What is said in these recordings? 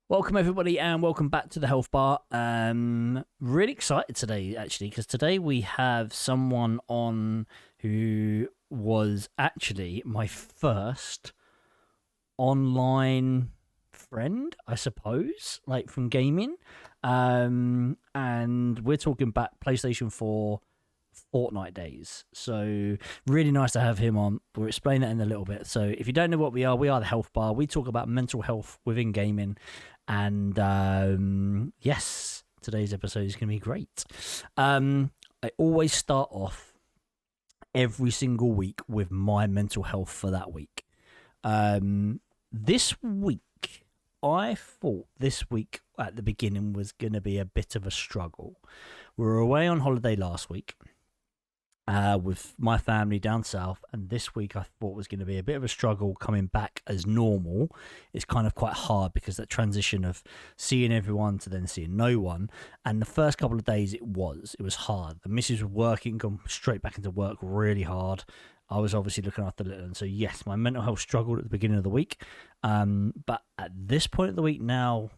Welcome everybody and welcome back to the Health Bar. Really excited today actually because today we have someone on who was actually my first online friend, I suppose, like from gaming. And we're talking back PlayStation 4 Fortnite days. So really nice to have him on. We'll explain that in a little bit. So if you don't know what we are the Health Bar. We talk about mental health within gaming. And yes, today's episode is going to be great. I always start off every single week with my mental health for that week. This week, I thought this week at the beginning was going to be a bit of a struggle. We were away on holiday last week with my family down south, and this week I thought was going to be a bit of a struggle coming back as normal. It's kind of quite hard because that transition of seeing everyone to then seeing no one, and the first couple of days it was hard. The missus was working, gone straight back into work really hard. I was obviously looking after little, and so yes, my mental health struggled at the beginning of the week, but at this point of the week now,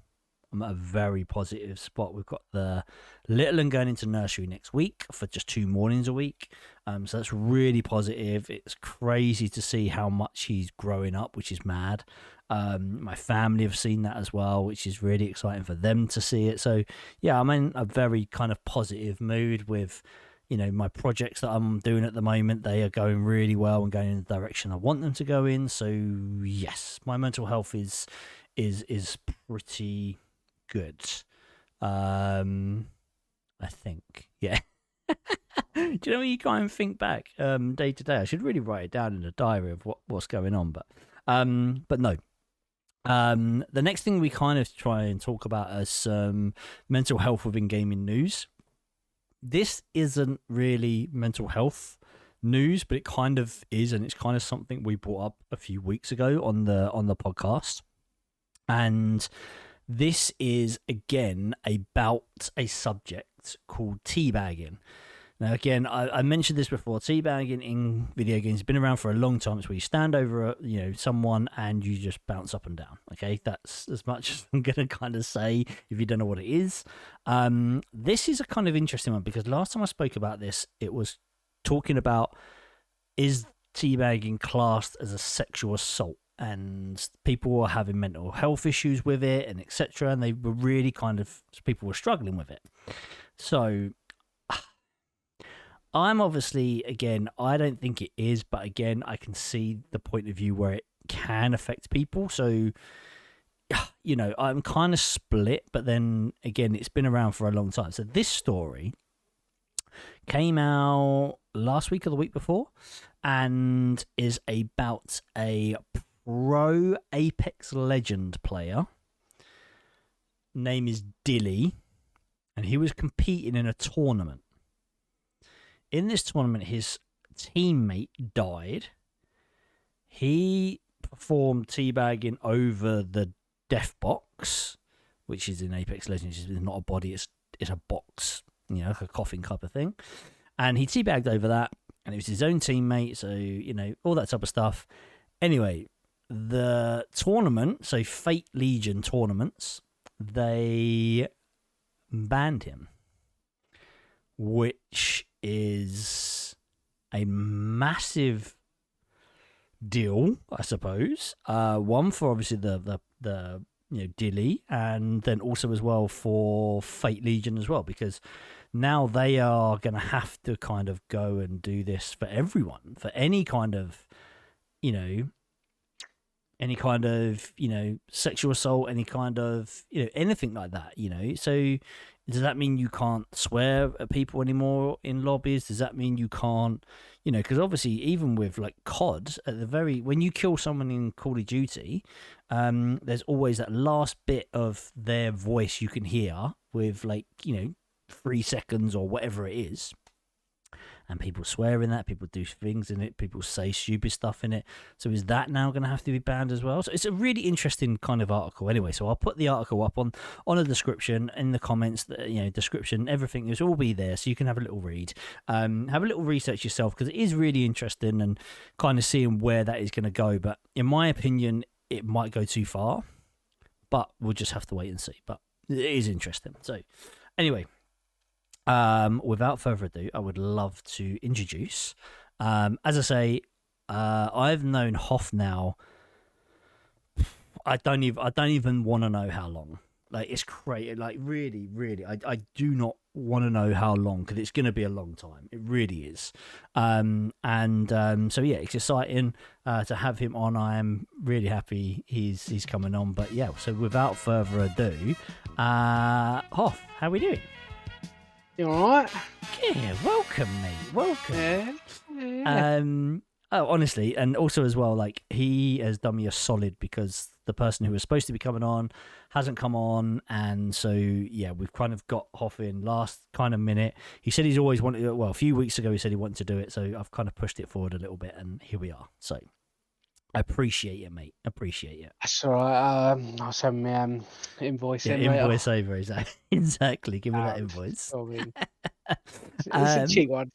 I'm at a very positive spot. We've got the little one going into nursery next week for just 2 mornings a week. So that's really positive. It's crazy to see how much he's growing up, which is mad. My family have seen that as well, which is really exciting for them to see it. So yeah, I'm in a very kind of positive mood with, my projects that I'm doing at the moment. They are going really well and going in the direction I want them to go in. So yes, my mental health is pretty good. I think, yeah. Do you know when you kind of think back day to day? I should really write it down in a diary of what's going on, but no. The next thing we kind of try and talk about is mental health within gaming news. This isn't really mental health news, but it kind of is, and it's kind of something we brought up a few weeks ago on the podcast. And this is, again, about a subject called teabagging. Now, again, I mentioned this before. Teabagging in video games has been around for a long time. It's where you stand over, someone and you just bounce up and down. Okay, that's as much as I'm going to kind of say if you don't know what it is. This is a kind of interesting one because last time I spoke about this, it was talking about, is teabagging classed as a sexual assault? And people were having mental health issues with it and etc. And they were really people were struggling with it. So I'm obviously, again, I don't think it is, but again, I can see the point of view where it can affect people. So, I'm kind of split, but then again, it's been around for a long time. So this story came out last week or the week before and is about a pro Apex Legend player. Name is Dilly, and he was competing in a tournament. In this tournament, his teammate died. He performed teabagging over the death box, which is in Apex Legends. It's not a body, it's a box, like a coffin type of thing. And he teabagged over that, and it was his own teammate, so, all that type of stuff. Anyway, the tournament, so Fate Legion tournaments, they banned him, which is a massive deal, I suppose. One for obviously the Dilly, and then also as well for Fate Legion as well, because now they are going to have to kind of go and do this for everyone, for any kind of sexual assault, any kind of, anything like that, So does that mean you can't swear at people anymore in lobbies? Does that mean you can't, because obviously even with like COD, when you kill someone in Call of Duty, there's always that last bit of their voice you can hear with 3 seconds or whatever it is. And people swear in that, people do things in it, people say stupid stuff in it. So is that now going to have to be banned as well? So it's a really interesting kind of article. Anyway, so I'll put the article up on a description, in the comments, description, everything is all be there, so you can have a little read. Have a little research yourself, because it is really interesting and kind of seeing where that is going to go. But in my opinion, it might go too far. but we'll just have to wait and see. But it is interesting. So anyway, without further ado, I would love to introduce. As I say, I've known Hoff now. I don't even want to know how long. Like, it's crazy. Like, really, I do not want to know how long, because it's going to be a long time. It really is. So yeah, it's exciting to have him on. I am really happy he's coming on. But yeah, so without further ado, Hoff, how we doing? You alright? Yeah, welcome, mate. Welcome. Yeah. Honestly, and also as well, like, he has done me a solid, because the person who was supposed to be coming on hasn't come on, and so yeah, we've kind of got Hoff in last kind of minute. He said he's always wanted. Well, a few weeks ago he said he wanted to do it, so I've kind of pushed it forward a little bit, and here we are. So I appreciate it, mate. Appreciate it. That's alright. I'll send me invoice in later. Invoice over, exactly. Give me that invoice. I mean, it's a cheap one.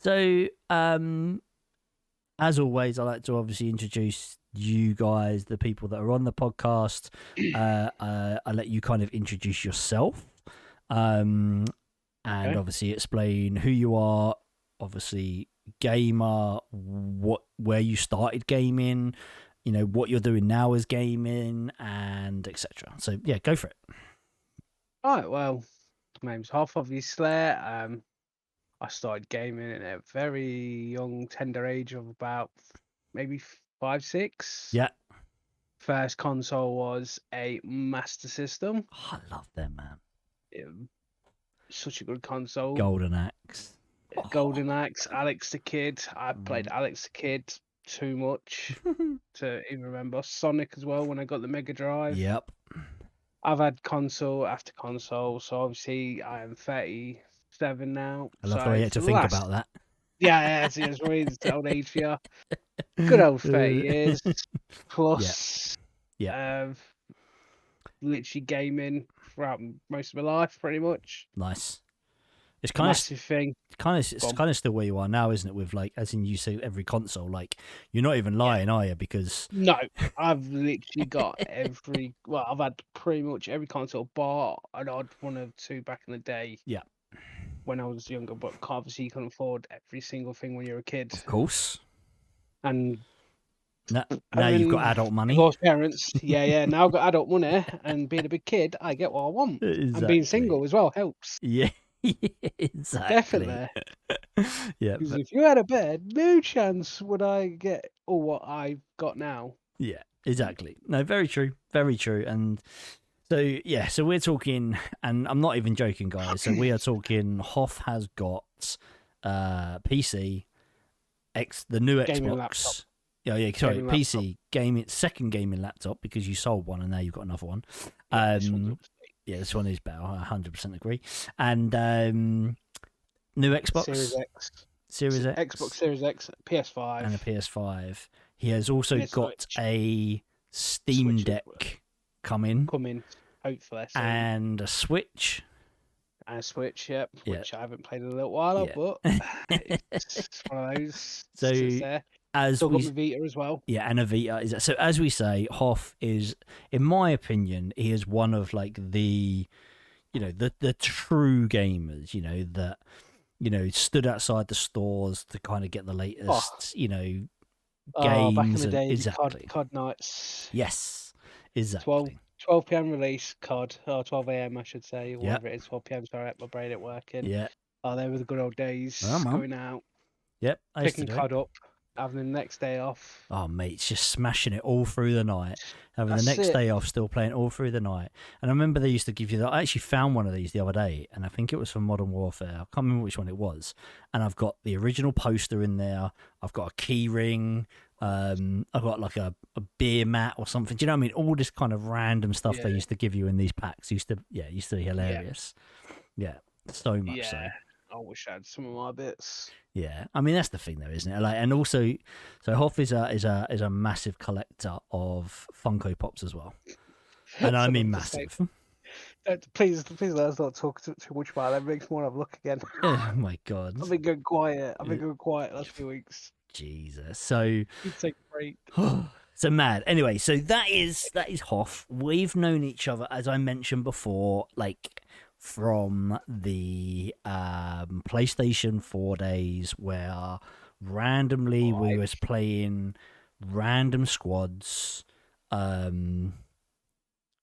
So, as always, I like to obviously introduce you guys, the people that are on the podcast. I let you kind of introduce yourself, and obviously explain who you are. Obviously, gamer, where you started gaming, what you're doing now as gaming, and etc. So yeah, go for it. All right. Well, my name's Hoff. Obviously, I started gaming at a very young, tender age of about maybe 5, 6. Yeah. First console was a Master System. Oh, I love them, man. Such a good console. Golden Axe. Golden Axe, Alex the Kid. I played Alex the Kid too much to even remember. Sonic as well when I got the Mega Drive. Yep. I've had console after console, so obviously I am 37 now. I love the way you had to think about that. Yeah, it's really the old age for you. Good old 30 years plus. Yeah. Literally gaming throughout most of my life, pretty much. Nice. It's massive thing. It's kind of still where you are now, isn't it? With, like, as in you say, every console. Like, you're not even lying, are you? Because no, I've literally got I've had pretty much every console, bar an odd one or two back in the day. Yeah. When I was younger, but obviously you couldn't afford every single thing when you're a kid. Of course. And now you've got adult money. Divorced parents, yeah. Now I've got adult money, and being a big kid, I get what I want. Exactly. And being single as well helps. Yeah, exactly. Definitely. Yeah. Because if you had a bed, no chance would I get all what I've got now. Yeah, exactly. No, very true. Very true. And so, yeah, so we're talking, and I'm not even joking, guys. So we are talking, Hoff has got PC, the new Gaming Xbox. laptop. Yeah, sorry, Gaming PC, laptop. gaming, second gaming laptop, because you sold one and now you've got another one. Yeah, this one is better. I 100% agree. And new Xbox. Series X. X. Xbox Series X, PS5. And a PS5. He has also got Switch. a Steam Switch Deck coming, hopefully. So. and a Switch. And a Switch, yep, Yeah. which I haven't played in a little while, but it's one of those. So there. as Still we got the Vita as well. Yeah, and a Vita. So as we say, Hoff is, in my opinion, he is one of, like, the true gamers. That stood outside the stores to kind of get the latest, games. Back in the day, exactly. COD nights. Yes, exactly. 12 p.m. release COD, or 12 a.m. I should say, or Yep. whatever it is. 12 p.m. Sorry, my brain ain't working. Yeah. Oh, they were the good old days. Oh, man. Going out, Yep. I used to picking do it. COD up, having the next day off. Oh, mate, it's just smashing it all through the night. Having That's the next it. day off, still playing all through the night. And I remember they used to give you that. I actually found one of these the other day, and I think it was from Modern Warfare. I can't remember which one it was. And I've got the original poster in there. I've got a key ring. I've got like a beer mat or something. Do you know what I mean? All this kind of random stuff they used to give you in these packs used to be hilarious. Yeah, so much so. I wish I had some of my bits. Yeah, I mean that's the thing though, isn't it? Like, and also, so Hoff is a massive collector of Funko Pops as well, and I mean massive. Please let us not talk too much about that. It makes me want to look again. Oh my god! I've been going quiet. Last few weeks. Jesus. So You take a break. So mad. Anyway, so that is Hoff. We've known each other, as I mentioned before, like from the PlayStation 4 days, where randomly we Right. was playing random squads. Um,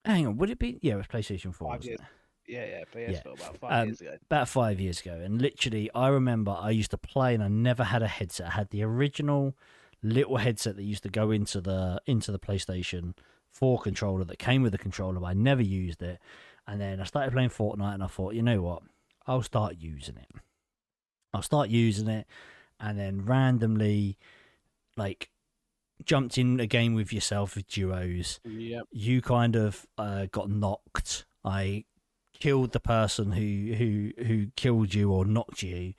Hang on, would it be? Yeah, it was PlayStation 4, 5 years. wasn't it? Yeah, Yeah. PS4 about 5 years Um, ago. about 5 years ago, and literally, I remember I used to play, and I never had a headset. I had the original little headset that used to go into the PlayStation 4 controller that came with the controller, but I never used it. And then I started playing Fortnite, and I thought, you know what? I'll start using it. I'll start using it, and then randomly, like, jumped in a game with yourself with duos. Yep. You kind of got knocked. I killed the person who killed you or knocked you.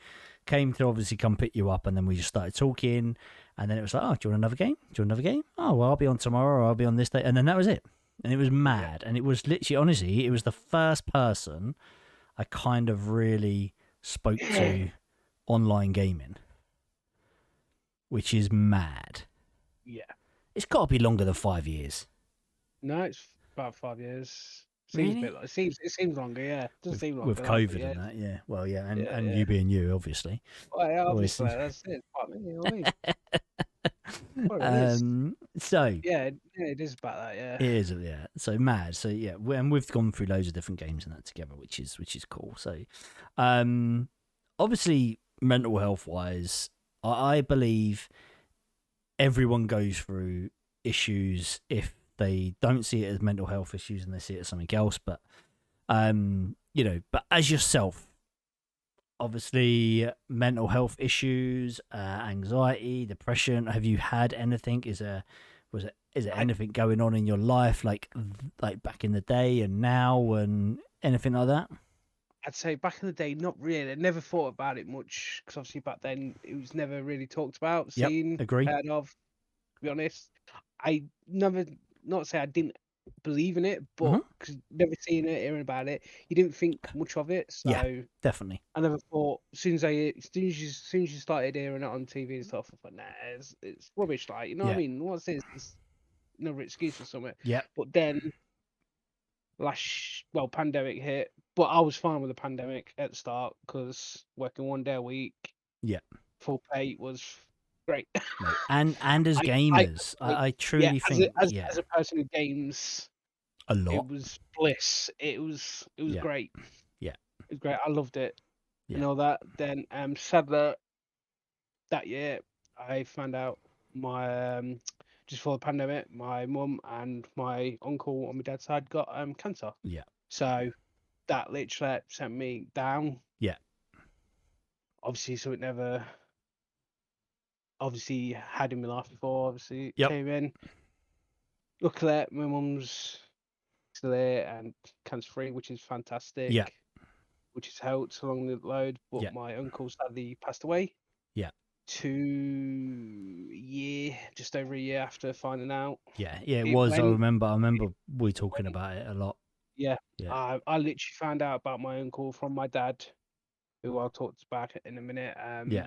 Came to obviously come pick you up, and then we just started talking. And then it was like, oh, do you want another game? Do you want another game? Oh, well, I'll be on tomorrow, or I'll be on this day. And then that was it. And it was mad. And it was literally, honestly, it was the first person I kind of really spoke to online gaming, which is mad. Yeah. It's got to be longer than 5 years. No, it's about 5 years. Seems a Really? bit like it seems longer, yeah. It doesn't seem With longer that, but COVID yeah. and that, yeah. Well, yeah, Yeah, and yeah. you being you, obviously. Well, yeah, Always obviously, seems. that's it. Quite many, you know what I mean? Well, it is. So Yeah, it is about that, yeah. it is, yeah. So mad. So yeah, and we've gone through loads of different games and that together, which is cool. So, obviously, mental health wise, I believe everyone goes through issues if they don't see it as mental health issues and they see it as something else. But but as yourself, obviously mental health issues, anxiety, depression. Have you had anything? Is there I, anything going on in your life like back in the day and now and anything like that? I'd say back in the day, not really. I never thought about it much because obviously back then it was never really talked about, Yep, seen, agree. heard of. To be honest, I never, not say I didn't believe in it, but Hmm. because never seen it, hearing about it, you didn't think much of it. Yeah, So definitely. I never thought. As soon as you started hearing it on TV and stuff, I thought, nah, it's rubbish. Like, you know what I Yeah, mean? What's this? It's another excuse for something. yeah, But then pandemic hit, but I was fine with the pandemic at the start because working 1 day a week, yeah, full pay was great. mate. And as I gamers, like, I yeah, truly as a think as as a person who games, a it lot. was bliss. It was Yeah, great. yeah, It was great. I loved it yeah, and all that. Then sadly that year I found out my just before the pandemic, my mum and my uncle on my dad's side got cancer. yeah, So that literally sent me down. yeah. Obviously, so it never obviously had in my life before. Obviously, it Yep. came in. Luckily, my mum's still there and cancer free, which is fantastic. Yeah, Which has helped along the load. But yeah, my uncle sadly passed away yeah, just over a year after finding out. yeah, yeah. It It was. went, I remember it we talking went, about it a lot. yeah. Yeah, I literally found out about my uncle from my dad, who I'll talk about in a minute. yeah.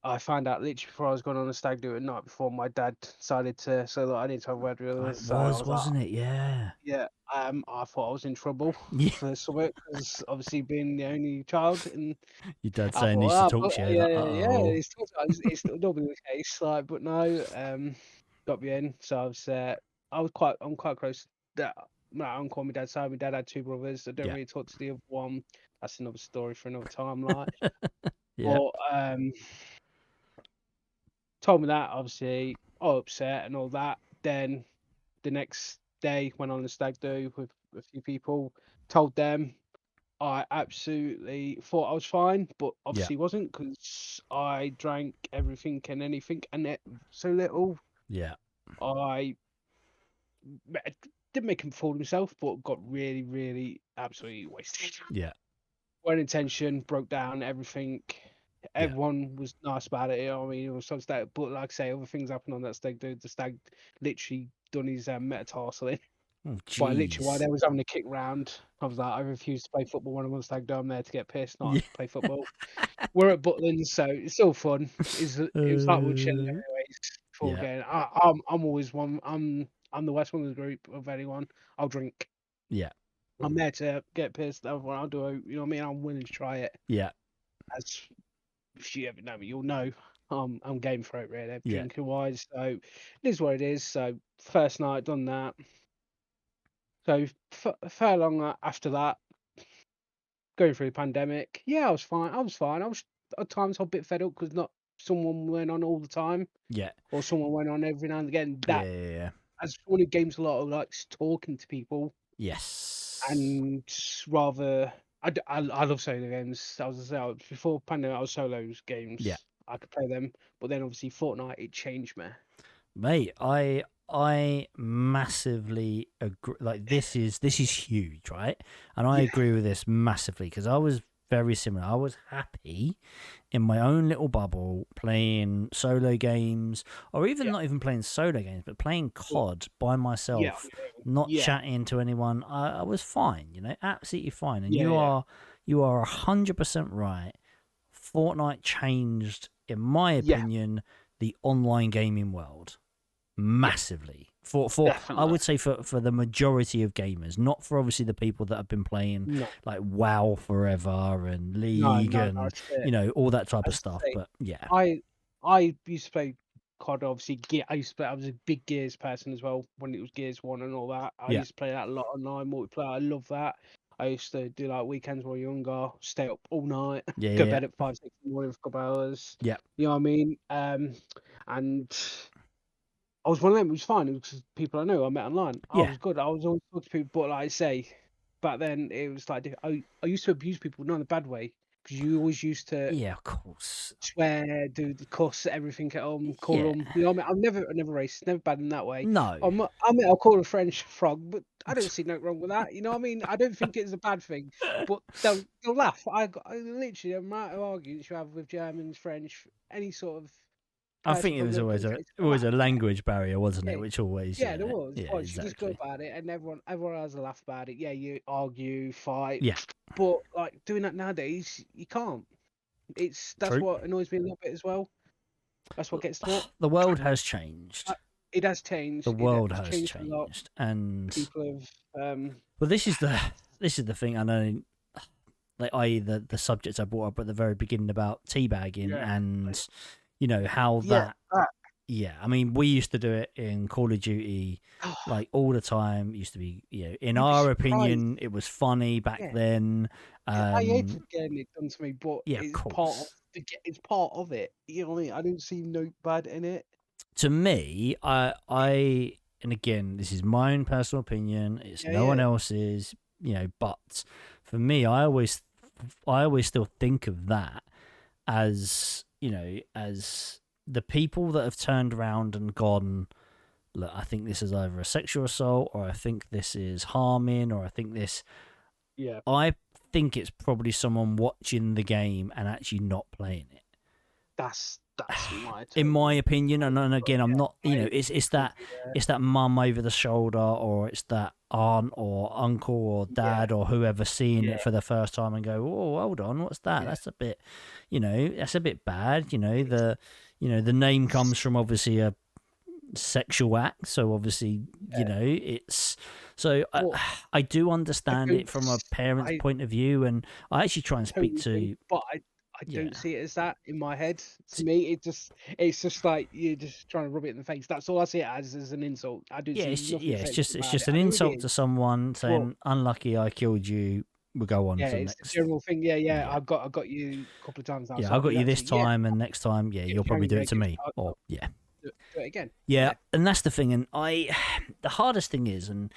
I found out literally before I was going on a stag do at night before my dad decided to say, look, I need to have a word with It us. So I was, was like, wasn't it? Yeah. yeah, I thought I was in trouble Yeah. for something because obviously being the only child, and Your dad I saying thought, needs to but talk to you. yeah, Like, yeah, yeah, uh-oh. it's still normally the case, like, but no, got me in. So I'm quite close. That my uncle on my dad's side. My dad had two brothers. I don't Yeah. really talk to the other one. That's another story for another time, like. Yeah. But told me that obviously, all upset and all that. Then the next day went on a stag do with a few people. Told them I absolutely thought I was fine, but Yeah. obviously wasn't because I drank everything and anything and it so little. Yeah. I didn't make him fool himself, but got really, really absolutely wasted. Yeah. One intention broke down everything. Yeah. Everyone was nice about it. You know what I mean, it was some stag, but like I say, other things happened on that stag. Dude, the stag literally done his metatarsal in. Oh, While jeez. they was having a kick round, I was like, I refused to play football when I'm on stag do. I'm there to get pissed, not Yeah. play football. We're at Butland, so it's all fun. It was like we were chilling anyways. before Yeah. again. I'm always one. I'm the worst one in the group of anyone. I'll drink. Yeah. I'm there to get pissed. Everyone, I'll do it. You know what I mean? I'm willing to try it. Yeah. As if you ever know me, you'll know I'm game for it really, Yeah. drinking wise. So it is what it is. So first night done that. So fair long after that, going through the pandemic. Yeah, I was fine. I was fine. I was at times a bit fed up because not someone went on all the time, Yeah. or someone went on every now and again. Yeah. That Yeah. as someone who games a lot, of likes talking to people Yes. and rather. I love solo games. I was before pandemic. I was solos Yeah. games. I could play them, but then obviously Fortnite it changed me. Mate, I massively agree. Like this is huge, right? And I Yeah, agree with this massively because I was very similar. I was happy in my own little bubble playing solo games, or even yeah, not even playing solo games, but playing yeah, COD by yeah, myself, not yeah, chatting to anyone. I was fine, you know, absolutely fine. And yeah, yeah, you are 100% right. Fortnite changed, in my yeah, opinion, the online gaming world yeah, massively. For I definitely. would say for the majority of gamers, not for obviously the people that have been playing No, like WoW forever and no, League no, no. and That's it. all that type of As stuff. I say, But yeah, I I used to play COD, obviously. I was a big Gears person as well when it was Gears One and all that. I yeah, used to play that a lot online multiplayer. I love that. I used to do like weekends when I was younger, stay up all night, yeah, go to yeah, bed at 5, 6 in the morning for a couple hours. yeah, You know what I mean? And I was one of them. It was fine. It was people I knew. I met online. I yeah, was good. I was always talking to people, but like I say, back then it was like I used to abuse people, not in a bad way, because you always used to yeah. Of course, swear, do the cuss everything at them, call yeah. them. You know what I mean? I never racist, never bad in that way. No, I'll call a French frog, but I don't see nothing wrong with that. You know what I mean? I don't think it's a bad thing, but they'll laugh. I literally, no matter who argues you have with Germans, French, any sort of I person think it from was the country, it's gonna always laugh. a language barrier, wasn't Yeah, it? Which always, yeah, there yeah, was. yeah, Once you just go exactly. about it, and everyone has a laugh about it. Yeah, you argue, fight, Yeah, but like doing that nowadays, you can't. That's true. what annoys me a little bit as well. That's what gets to me. The world has changed. Uh, It has The changed. It world has has changed a lot. changed, and People have well, this is the thing. I know, like, i.e., the subjects I brought up at the very beginning about teabagging, yeah, and how yeah. that. Yeah, I mean, we used to do it in Call of Duty, like all the time. It used to be, in You'd be our surprised. opinion, it was funny back Yeah, then. I hated getting it done to me, but Yeah, of course. it's part of it. You know what I mean? I didn't see no bad in it. To me, and again, this is my own personal opinion. It's Yeah, no one yeah, else's, but for me, I always still think of that as, as the people that have turned around and gone, look, I think this is either a sexual assault, or I think this is harming, or yeah. I think it's probably someone watching the game and actually not playing it. That's my In take my on it. opinion, and But again, I'm not, yeah, it's I that, agree there. mum over the shoulder, or it's that aunt or uncle or Yeah, dad or whoever seeing yeah, it for the first time and go, oh, hold on, what's that? yeah. That's a bit, that's a bit bad. It's, The name it's comes from obviously a sexual act, so obviously, yeah. it's so But I do I understand don't. it from a parent's I point of view, and I actually try and speak totally agree, to, but I yeah. don't see it as that in my head. To me, it's just like you're just trying to rub it in the face. That's all I see it as an insult. I don't Yeah, see nothing sexual it's about it. just an I know it insult to is, someone but saying, "Unlucky, I killed you." We'll go on yeah, to the it's the next. general thing. Yeah, yeah. Yeah, I got you a couple of times now, yeah, so I I'll got do you that to this you. Yeah, time, and next time, yeah, give you'll it a probably do yeah, it to give me. I'll Or yeah, do it again. yeah, Yeah, and that's the thing. And the hardest thing is, and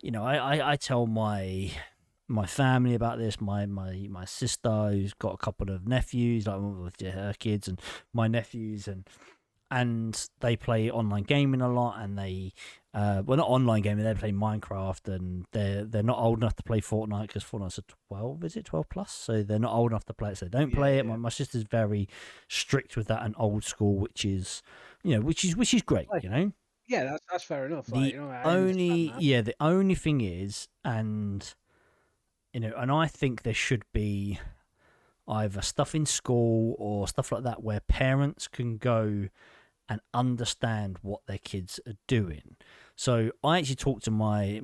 I tell my family about this. My sister, who's got a couple of nephews, like with her kids, and my nephews, and they play online gaming a lot, and they well, not online gaming, they play Minecraft, and they're not old enough to play Fortnite because Fortnite's a 12, is it 12 plus, so they're not old enough to play it, so they don't yeah, play it. yeah. My sister's very strict with that and old school, which is which is great. Like, yeah, that's fair enough. Like, The you know, I understand only that. the only thing is, and and I think there should be either stuff in school or stuff like that where parents can go and understand what their kids are doing. So I actually talked to my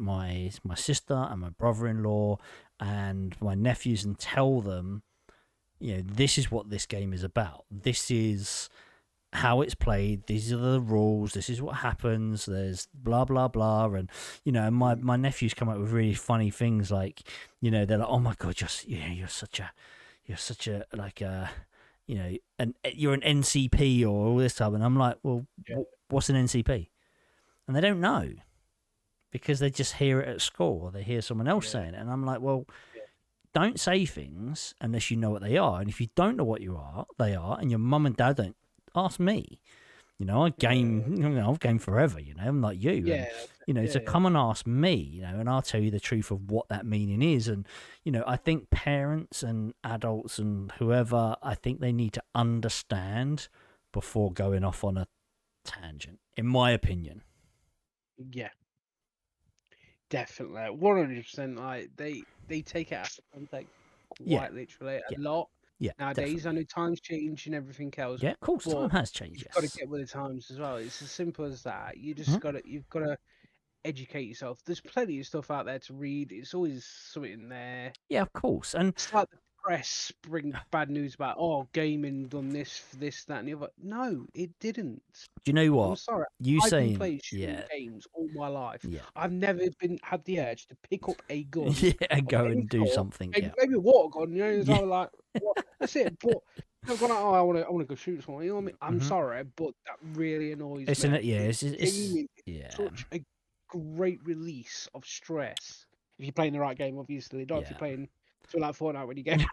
sister and my brother-in-law and my nephews and tell them, this is what this game is about. This is how it's played. These are the rules. This is what happens. There's blah blah blah, and my nephews come up with really funny things like, they're like, oh my god, you're such a like a you're an NCP or all this stuff, and I'm like, well, what's an NCP? And they don't know because they just hear it at school or they hear someone else saying it, and I'm like, well, don't say things unless you know what they are, and if you don't know what they are, and your mum and dad don't, ask me. I game, I've gamed forever, I'm like you. Yeah. And, so come and ask me, and I'll tell you the truth of what that meaning is. And, I think parents and adults and whoever, I think they need to understand before going off on a tangent, in my opinion. Yeah. Definitely. 100%. Like, they take it out of context quite literally a lot. Yeah, Nowadays, definitely. I know times change and everything else. Yeah, of course, But time has changed, you've got to yes. get with the times as well. It's as simple as that. Mhm. You've got to educate yourself. There's plenty of stuff out there to read. It's always something there. Yeah, of course. And It's like the press bring bad news about, oh, gaming done this for this, that, and the other. No, it didn't. do you know I'm what? sorry. You I've been saying, playing shooting games all my life. yeah, I've never had the urge to pick up a gun yeah, of go any and do sort. something, Maybe a water gun, so yeah, I was like, what? That's it. But I've gone, oh, I want to go shoot someone. You know what I mean? I'm hmm sorry, but that really annoys it's me. an yeah, It it's genuinely is yeah, such a great release of stress. If you're playing the right game, obviously, not if you're yeah, playing something like Fortnite when you get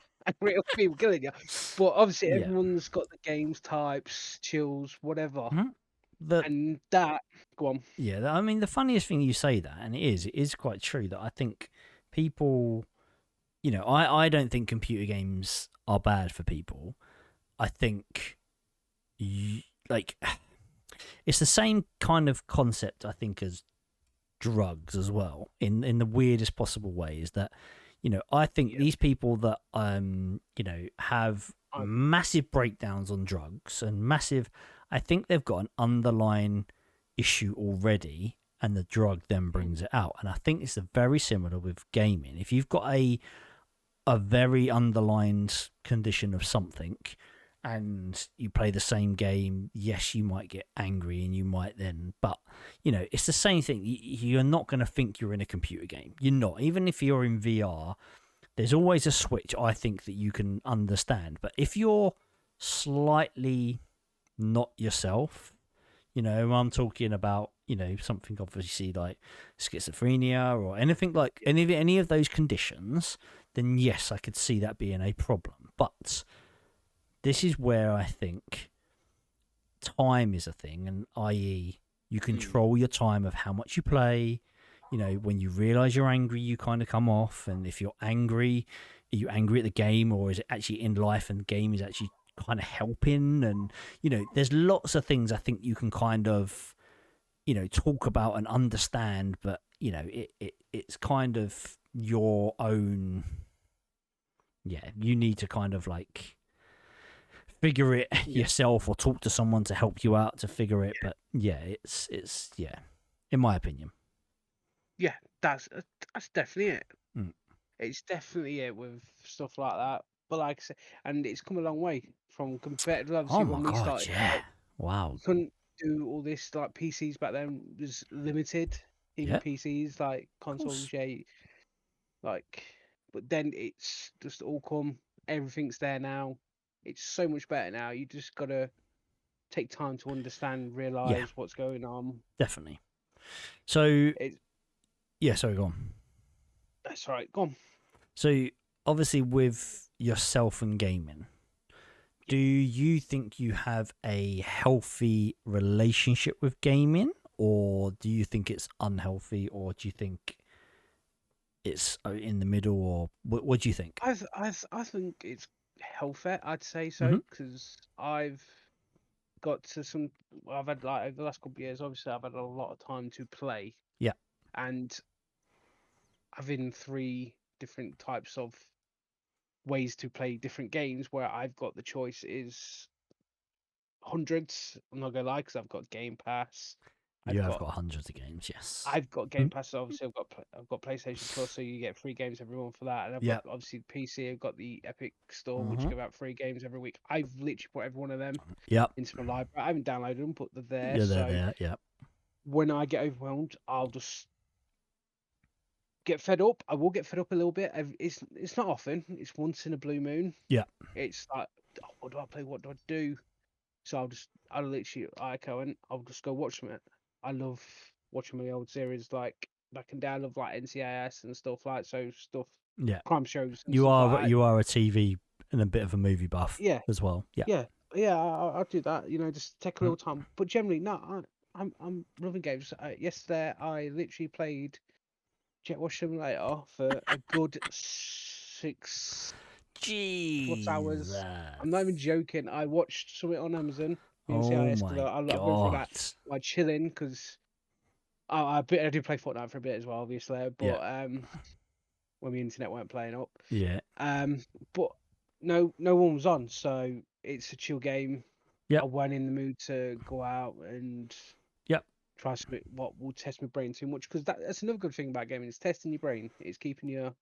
real people killing you. But obviously, yeah. everyone's got the games types, chills, whatever. Mhm. The And that, go on. Yeah, I mean, the funniest thing you say that, and it is quite true that I think people, I don't think computer games are bad for people. I think, you, like, it's the same kind of concept, I think, as drugs as well, in the weirdest possible ways that, I think Yeah. these people that, have I, massive breakdowns on drugs and massive, I think they've got an underlying issue already, and the drug then brings it out. And I think it's very similar with gaming. If you've got a very underlined condition of something and you play the same game, yes, you might get angry and you might then, but it's the same thing. You're not going to think you're in a computer game. You're not. Even if you're in VR, there's always a switch, I think, that you can understand. But if you're slightly not yourself, I'm talking about, something obviously like schizophrenia or anything like any of those conditions, then yes, I could see that being a problem. But this is where I think time is a thing, and i.e., you control your time of how much you play. When you realize you're angry, you kind of come off. And if you're angry, are you angry at the game, or is it actually in life and the game is actually kind of helping? And there's lots of things I think you can kind of talk about and understand, but it's kind of your own. Yeah, you need to kind of like figure it yeah. yourself or talk to someone to help you out to figure it. But yeah, it's yeah, in my opinion. Yeah, that's definitely it. Mm. It's definitely it with stuff like that. But like I said, and it's come a long way from compared to Oh obviously my when we god, started. yeah, Like, wow, you couldn't do all this like PCs back then was limited. Even yeah, PCs like of course, consoles, yeah, like. But then it's just all come. Everything's there now. It's so much better now. You just gotta take time to understand, yeah, realize what's going on. definitely. So It, yeah, sorry, go on. that's right. Go on. So obviously with yourself and gaming, do you think you have a healthy relationship with gaming, or do you think it's unhealthy, or do you think it's in the middle, or what do you think? I think it's healthy. I'd say Hmm. so because I've got to some. I've had like over the last couple of years. Obviously, I've had a lot of time to play, Yeah, and having three different types of ways to play different games where I've got the choice is hundreds. I'm not gonna lie, because I've got Game Pass. You have got hundreds of games, yes. I've got Game Pass. So obviously, I've got PlayStation Plus, so you get 3 games every month for that. And I've Yep. got obviously PC. I've got the Epic Store, which give out 3 games every week. I've literally put every one of them Yep. into my library. I haven't downloaded them, but they're there. Yeah, so they're there. Yep. when I get overwhelmed, I'll just get fed up. I will get fed up a little bit. It's not often. It's once in a blue moon. Yeah. It's like, oh, what do I play? What do I do? So I'll just go watch them. I love watching my old series like back in the day. I love like NCIS and stuff like Yeah. crime shows. And You stuff are like that. you are a TV and a bit of a movie buff. Yeah. As well. Yeah. Yeah. I'll do that. Just take a little time. But generally, no. I'm loving games. Yesterday, I literally played Jet Wash Simulator for a good 6+ hours. I'm not even joking. I watched something on Amazon. NCIS, my I went for that, like chilling, because I do play Fortnite for a bit as well, obviously. But when the internet weren't playing up. Yeah. But no one was on, so it's a chill game. Yep. I weren't in the mood to go out and try something what will test my brain too much, because that's another good thing about gaming. It's testing your brain. It's keeping your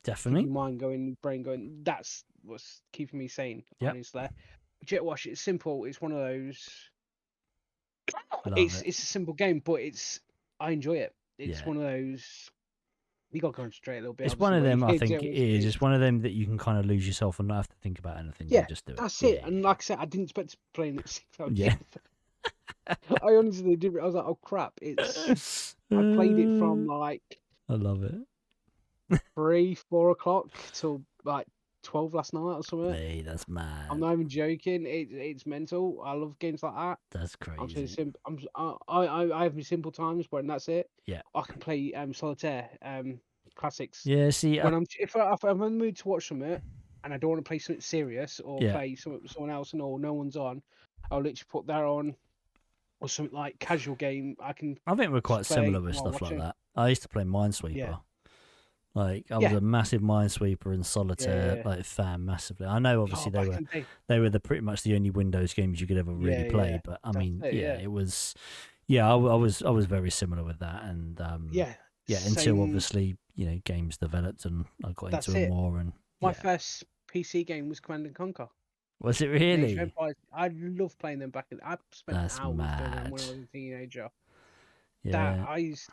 definitely your mind going, brain going. That's what's keeping me sane. Honestly, Jet Wash. It's simple. It's one of those. It's a simple game, but I enjoy it. It's one of those. You got to concentrate a little bit. It's one of them. I think it is. It's one of them that you can kind of lose yourself and not have to think about anything. Yeah, you just do it. That's it. And like I said, I didn't expect to play it 6 hours. Yeah. I honestly didn't. I was like, oh crap! I played it from like. I love it. 3-4 o'clock till like 12 last night or something. Hey, that's mad. I'm not even joking. It's mental. I love games like that. That's crazy. I have my simple times when that's it. Yeah. I can play solitaire, classics. Yeah. See, when if I'm in the mood to watch something and I don't want to play something serious or play something with someone else and no one's on, I'll literally put that on. Or something like casual game. I think we're quite similar with stuff like that. I used to play Minesweeper. Yeah. Like I was a massive Minesweeper and Solitaire like fan massively. I know obviously they were pretty much the only Windows games you could ever really play. But I mean, it was. Yeah, I was very similar with that, and until obviously games developed and I got into it more. And my first PC game was Command & Conquer. Was it really? I love playing them back. I spent hours doing them when I was a teenager. Yeah. I used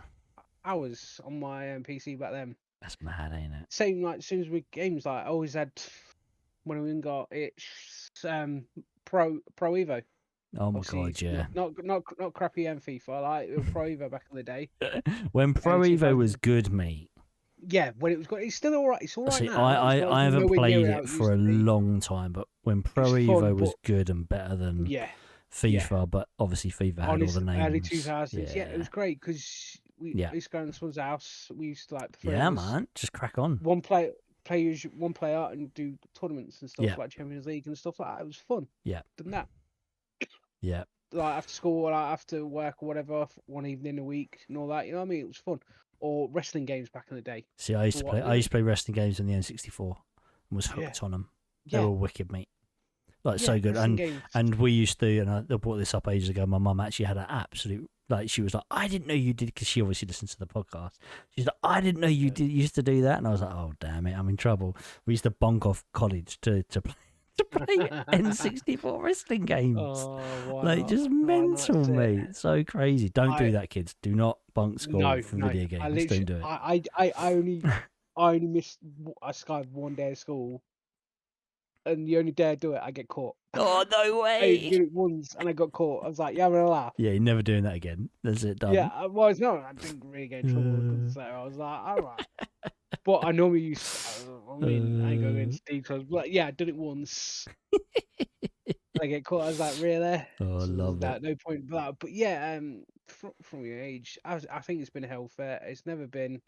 hours on my PC back then. That's mad, ain't it? Same like as soon as we games, like I always had when we even got Pro Evo. Oh my god, yeah. Not crappy FIFA, like Pro Evo back in the day. When Pro Evo was good, mate. Yeah, when it was good, it's still all right. It's all right. See, now. I haven't played it for a long time, but when Pro Evo was good and better than FIFA, but obviously FIFA had all the names. Early 2000s, it was great because we used to go to someone's house. We used to like man, just crack on. One player and do tournaments and stuff like Champions League and stuff like that. It was fun. Yeah, done that. Yeah, like after school or like after work or whatever, one evening a week and all that. You know what I mean? It was fun. Or wrestling games back in the day. See, I used to play wrestling games on the N64 and was hooked on them. They were wicked, mate. Like so good. And we used to, and I brought this up ages ago. My mum actually had an absolute she was like, I didn't know you did, because she obviously listens to the podcast. She's like, I didn't know you used to do that, and I was like, oh damn it, I'm in trouble. We used to bunk off college to play N64 wrestling games. Oh, wow. Like just mental, mate. So crazy. Don't do that, kids. Do not bunk school for video games. Don't do it. I only missed. I skied one day of school, and the only day I do it, I get caught. Oh no way! I did it once, and I got caught. I was like, "Yeah, I'm gonna laugh." Yeah, you're never doing that again. That's it, done. Yeah, well, it's not. I didn't really get in trouble. So I was like, "All right." But I normally use. I mean, I ain't going into details, but yeah, I did it once. I get caught. I was like, "Really?" Oh, I love that. No point. But yeah, from your age, I think it's been healthy. It's never been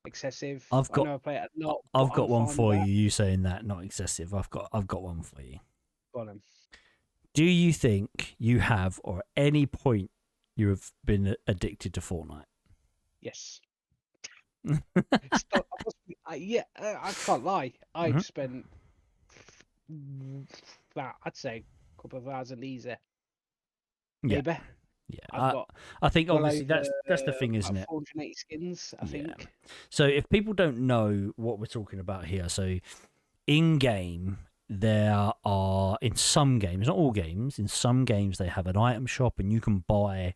excessive. I know I play it a lot. I've got one for you. You saying that not excessive? I've got one for you. Got him. Do you think you have, or at any point, you have been addicted to Fortnite? Yes. I can't lie. I've spent that, I'd say, couple of hours and easy. Yeah, Maybe. yeah. I've got I think well obviously over that's the thing, isn't about it? 480 skins, I Yeah. think. So if people don't know what we're talking about here, so in game there are, in some games, not all games, in some games they have an item shop and you can buy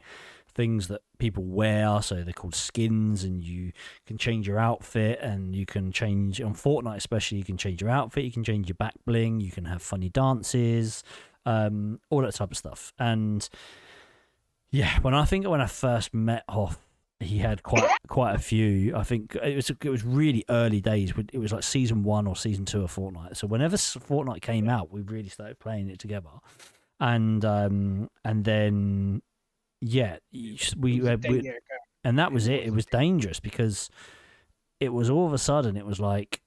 things that people wear, so they're called skins, and you can change your outfit, and you can change, on Fortnite especially, you can change your outfit, you can change your back bling, you can have funny dances, all that type of stuff. And yeah, when I first met Hoff, he had quite a few. I think it was really early days. It was like season 1 or season 2 of Fortnite. So whenever Fortnite came out, we really started playing it together. And then yeah, It was a day ago. and that was It it. was It was dangerous because it was all of a sudden it was like,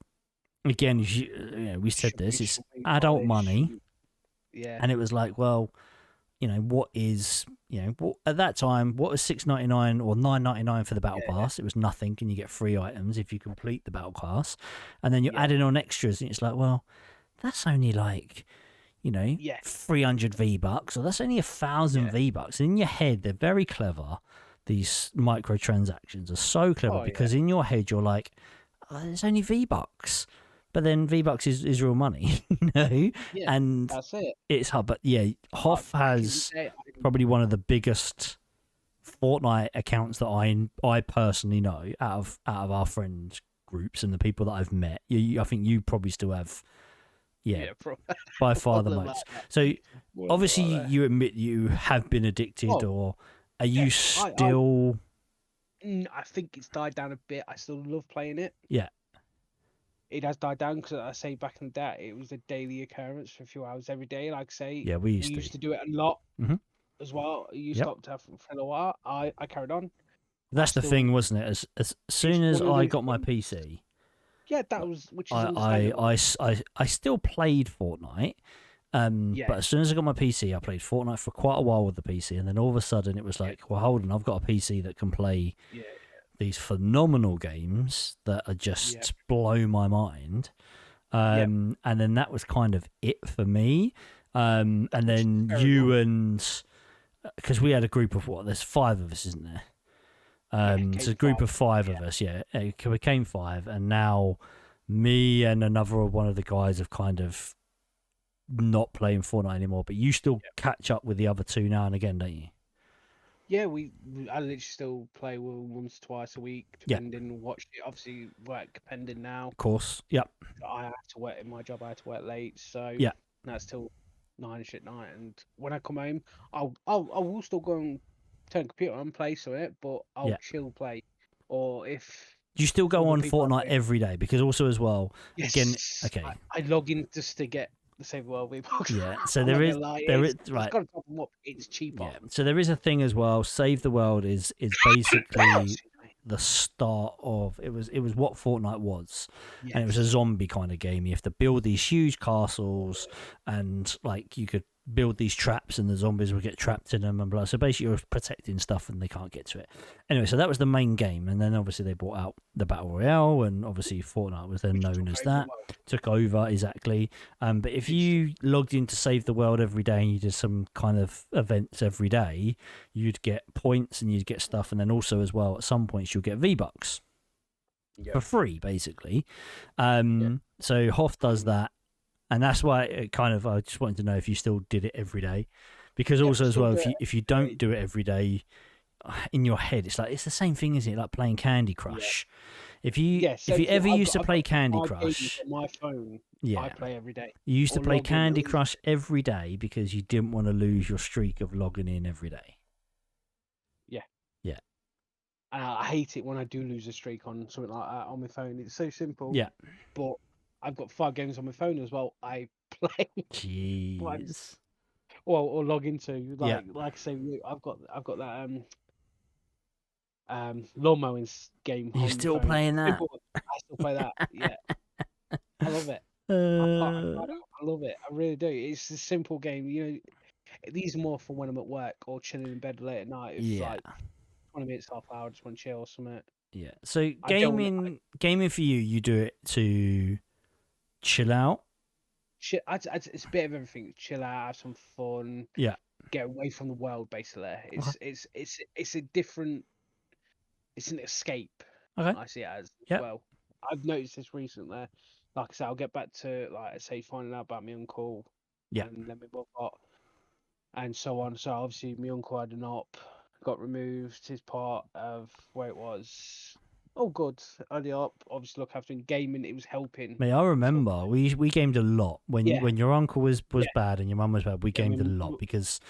again, we said this, it's adult money, Yeah. and it was like, well, what is, at that time, what was $6.99 or $9.99 for the battle pass? It was nothing, and you get free items if you complete the battle pass, and then you're adding on extras, and it's like, well, that's only like, 300 V-bucks, or that's only 1,000 V-bucks. And in your head, they're very clever. These microtransactions are so clever because in your head you're like, oh, it's only V-bucks. But then V-bucks is real money, Yeah, and that's it. it's hard. But yeah, Hoff has probably one of the biggest Fortnite accounts that I personally know out of our friend groups and the people that I've met. I think you probably still have, by far the most. So obviously you admit you have been addicted, or are you still? I think it's died down a bit. I still love playing it. Yeah. It has died down because I say back in the day it was a daily occurrence for a few hours every day. Like I say, yeah, we used to do it a lot as well. You stopped for a while. I carried on. That's the thing, wasn't it? As soon as I got my PC, that was, which is understandable. I still played Fortnite. But as soon as I got my PC, I played Fortnite for quite a while with the PC, and then all of a sudden it was like, well, hold on, I've got a PC that can play these phenomenal games that are just blow my mind. And then that was kind of it for me. And then you and, because we had a group of there's 5 of us, isn't there? It's a group of 5 of us. Yeah, it became 5, and now me and another one of the guys have kind of not playing Fortnite anymore. But you still catch up with the other 2 now and again, don't you? Yeah, I literally still play once, twice a week, depending on what. Obviously, work pending now. Of course, yep. I have to work in my job. I have to work late, so that's till 9ish at night. And when I come home, I will still go and turn the computer on and play some it, but I'll chill play. Or if you still go on Fortnite every day, because also as well, again, okay, I log in just to get the Save the World V-Bucks. Yeah, so there is right. It's got to top them up. It's cheaper. Yeah, so there is a thing as well. Save the World is basically the start of it was what Fortnite was, and it was a zombie kind of game. You have to build these huge castles, and like you could build these traps, and the zombies would get trapped in them, and blah. So basically, you're protecting stuff, and they can't get to it. Anyway, so that was the main game, and then obviously they brought out the Battle Royale, and obviously Fortnite was then known as that. Took over, exactly. But if you logged in to Save the World every day and you did some kind of events every day, you'd get points and you'd get stuff, and then also as well at some points you'll get V-Bucks for free, basically. So Hoff does that. And that's why it kind of, I just wanted to know if you still did it every day, because also as well, if you don't do it every day, in your head it's like it's the same thing, isn't it? Like playing Candy Crush. If you ever used to play Candy Crush on my phone, I play every day. You used to play Candy Crush every day because you didn't want to lose your streak of logging in every day. Yeah. And I hate it when I do lose a streak on something like that on my phone. It's so simple. Yeah. But I've got 5 games on my phone as well. I play. Jeez. Or log into like I say, I've got that lawn mowing game. You still playing that? I still play that. Yeah. I love it. I love it. I really do. It's a simple game. You know, these are more for when I'm at work or chilling in bed late at night. If like 20 minutes, half hour, I just want to chill or something. Yeah. So gaming for you do it to chill out, it's a bit of everything. Chill out, have some fun, Yeah. get away from the world. Basically, Okay. it's a different. It's an escape. Okay. I see it as Yeah. well. I've noticed this recently. Like I said, I'll get back to like I say finding out about my uncle, Yeah. and then my brother, and so on. So obviously, my uncle had an op, got removed. His part of where it was. Oh, good. On the op, obviously, look after him. Gaming, it was helping. Mate, I And stuff. remember we gamed a lot Yeah, when your uncle was yeah. bad and your mum was bad. We I gamed a mean, lot because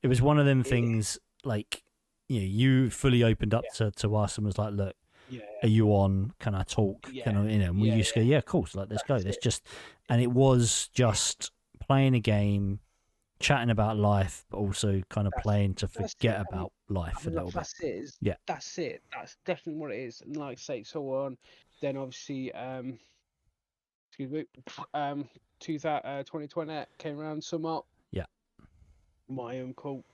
it was one of them it, things like you fully opened up yeah, to us and was like, look, yeah, are you on? Can I talk? yeah, Can I, and we yeah, used to yeah. go, yeah, of course, like let's go, That's let's it. just, and it was just playing a game, chatting about life, but also kind of That's playing to that's forget it. about life a little bit. That's it. Yeah, That's it. That's definitely what it is. And like I say, so on. Then obviously, excuse me, 2020 came around somewhat. yeah, My uncle,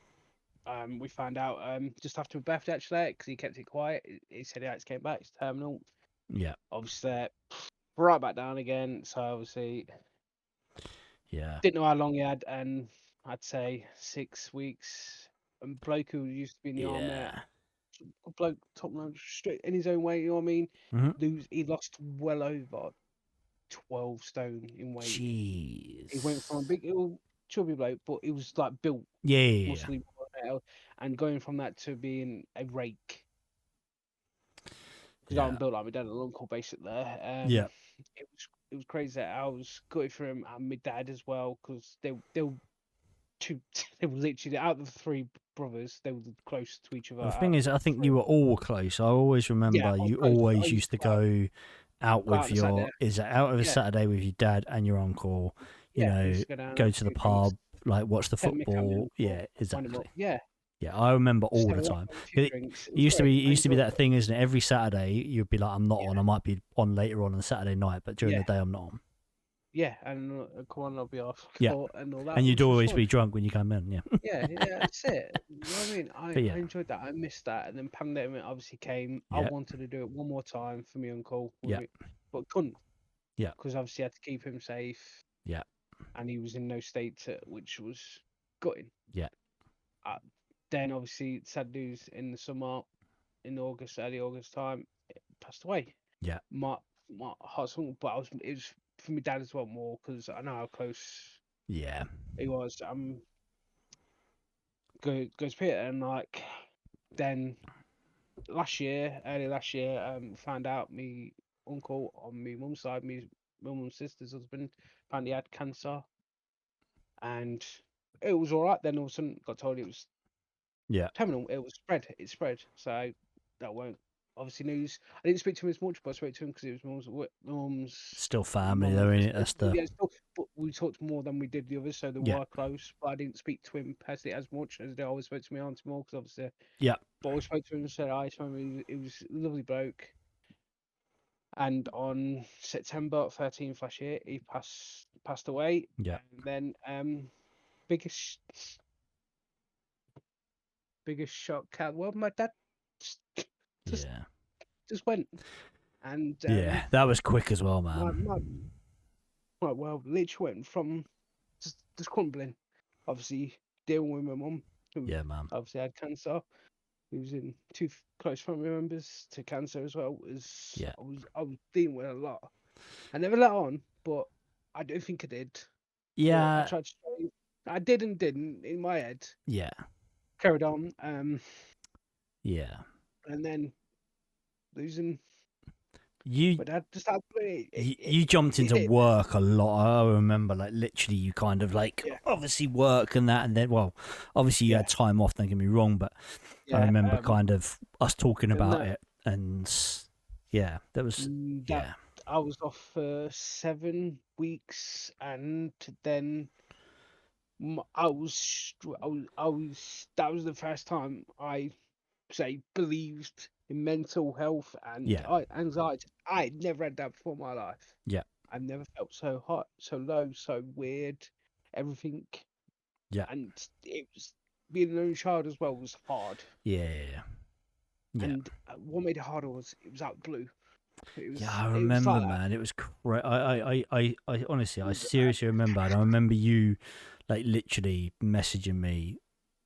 we found out just after my birthday actually, because he kept it quiet. He said he actually came back. It's terminal. yeah, Obviously, right back down again. So obviously, yeah. didn't know how long he had, and I'd say 6 weeks. And bloke who used to be in the army, Yeah. a bloke top man straight in his own way, you know what I mean? Mm-hmm. He lost well over 12 stone in weight. He went from a Jeez. big little chubby bloke, but he was like built Yeah, yeah, yeah. muscly, and going from that to being a rake. Because Yeah. I'm built like my dad and uncle basically. Yeah. It was crazy. I was gutted for him and my dad as well, because they were two they were literally out of the three brothers, they were the closest to each other The thing out is, of I the think you three. were all close. I always Yeah, remember I was you close. I always used used to to go out go out with on a Saturday. your, is it out of a Yeah, Saturday with your dad and your uncle, yeah. We used to go down, have go a to the few drinks, pub, like watch the take me and my football. uncle, Yeah, wind him up. exactly. Yeah, Yeah, I remember just all the have time. a few 'Cause drinks. It It was used to great. be I that enjoyed it. thing, isn't it? Every Saturday you'd be like, I'm not Yeah, on. I might be on later on Saturday night, but during yeah, the day I'm not on. yeah. And come on, I'll be off Yeah, court and all that, and you'd which was always fun. be drunk when you come in. Yeah, Yeah, yeah, that's it. You know what I mean? but I yeah, enjoyed that. I missed that. And then pandemic obviously came. I yeah, wanted to do it one more time for my uncle, yeah, but couldn't, yeah, because obviously I had to keep him safe, yeah, and he was in no state to, which was gutting. yeah, Uh, then obviously sad news in the summer, in August, early August time, passed away. yeah, My my heart's sunk, but it was for my dad as well, more because I know how close yeah, he was. Goes Peter, and like then early last year, found out me uncle on my mum's side, me mum and sister's husband, found he had cancer, and it was all right. Then all of a sudden, got told it was yeah. terminal. It spread. So that weren't obviously news. I didn't speak to him as much, but I spoke to him because it was Still family mum and though, ain't it? sister. That's the Yeah, still, but we talked more than we did the others, so they yeah, were close. But I didn't speak to him personally as much as they always spoke to me auntie more, because obviously. yeah, But I spoke to him and said hi to him. He was a lovely bloke. And on September 13th last year, he passed away. yeah, And then biggest biggest shock out. Well, my dad just just, yeah, just went, and yeah. That was quick as well, my man. my my well literally went from just crumbling. Obviously dealing with my mum, who Yeah, man. obviously had cancer. He was in two close family members to cancer as well. Yeah, I was dealing with a lot. I never let on, but I don't think I did. But I yeah, tried to stay. I did and didn't in my head. yeah, Carried on. yeah. And then losing You my dad just absolutely you jumped it into hit me. work a lot. I remember, like literally, you kind of like Yeah, obviously work and that, and then well, obviously you yeah, had time off. Don't get me wrong, but I yeah. remember kind of us talking And about it, and yeah, that was that yeah, I was off for 7 weeks, and then I was that was the first time I say believed in mental health and yeah, anxiety. I never had that before in my life. yeah, I've never felt so hot, so low, so weird, everything. yeah, And it was being an only child as well, was hard. yeah, yeah, yeah, And what made it harder was it was out of the blue. Yeah, I It was like remember, that. man. It was I honestly, I seriously remember. And I remember you, like, literally messaging me,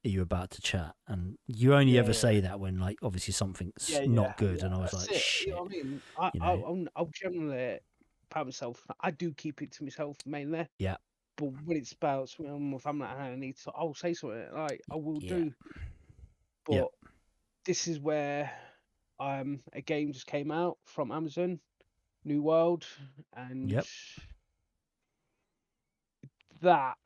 "Are you about to chat?" And you only Yeah, ever yeah, say that when, like, obviously something's yeah, not yeah, good. yeah. And I was That's like, it. You know "Shit," what I mean? you know? I'll generally about myself. I do keep it to myself mainly, Yeah, but when it's about something on my family, I need to. I'll say something like I will yeah, do. yep, But this is where a game just came out from Amazon, New World, and yep, that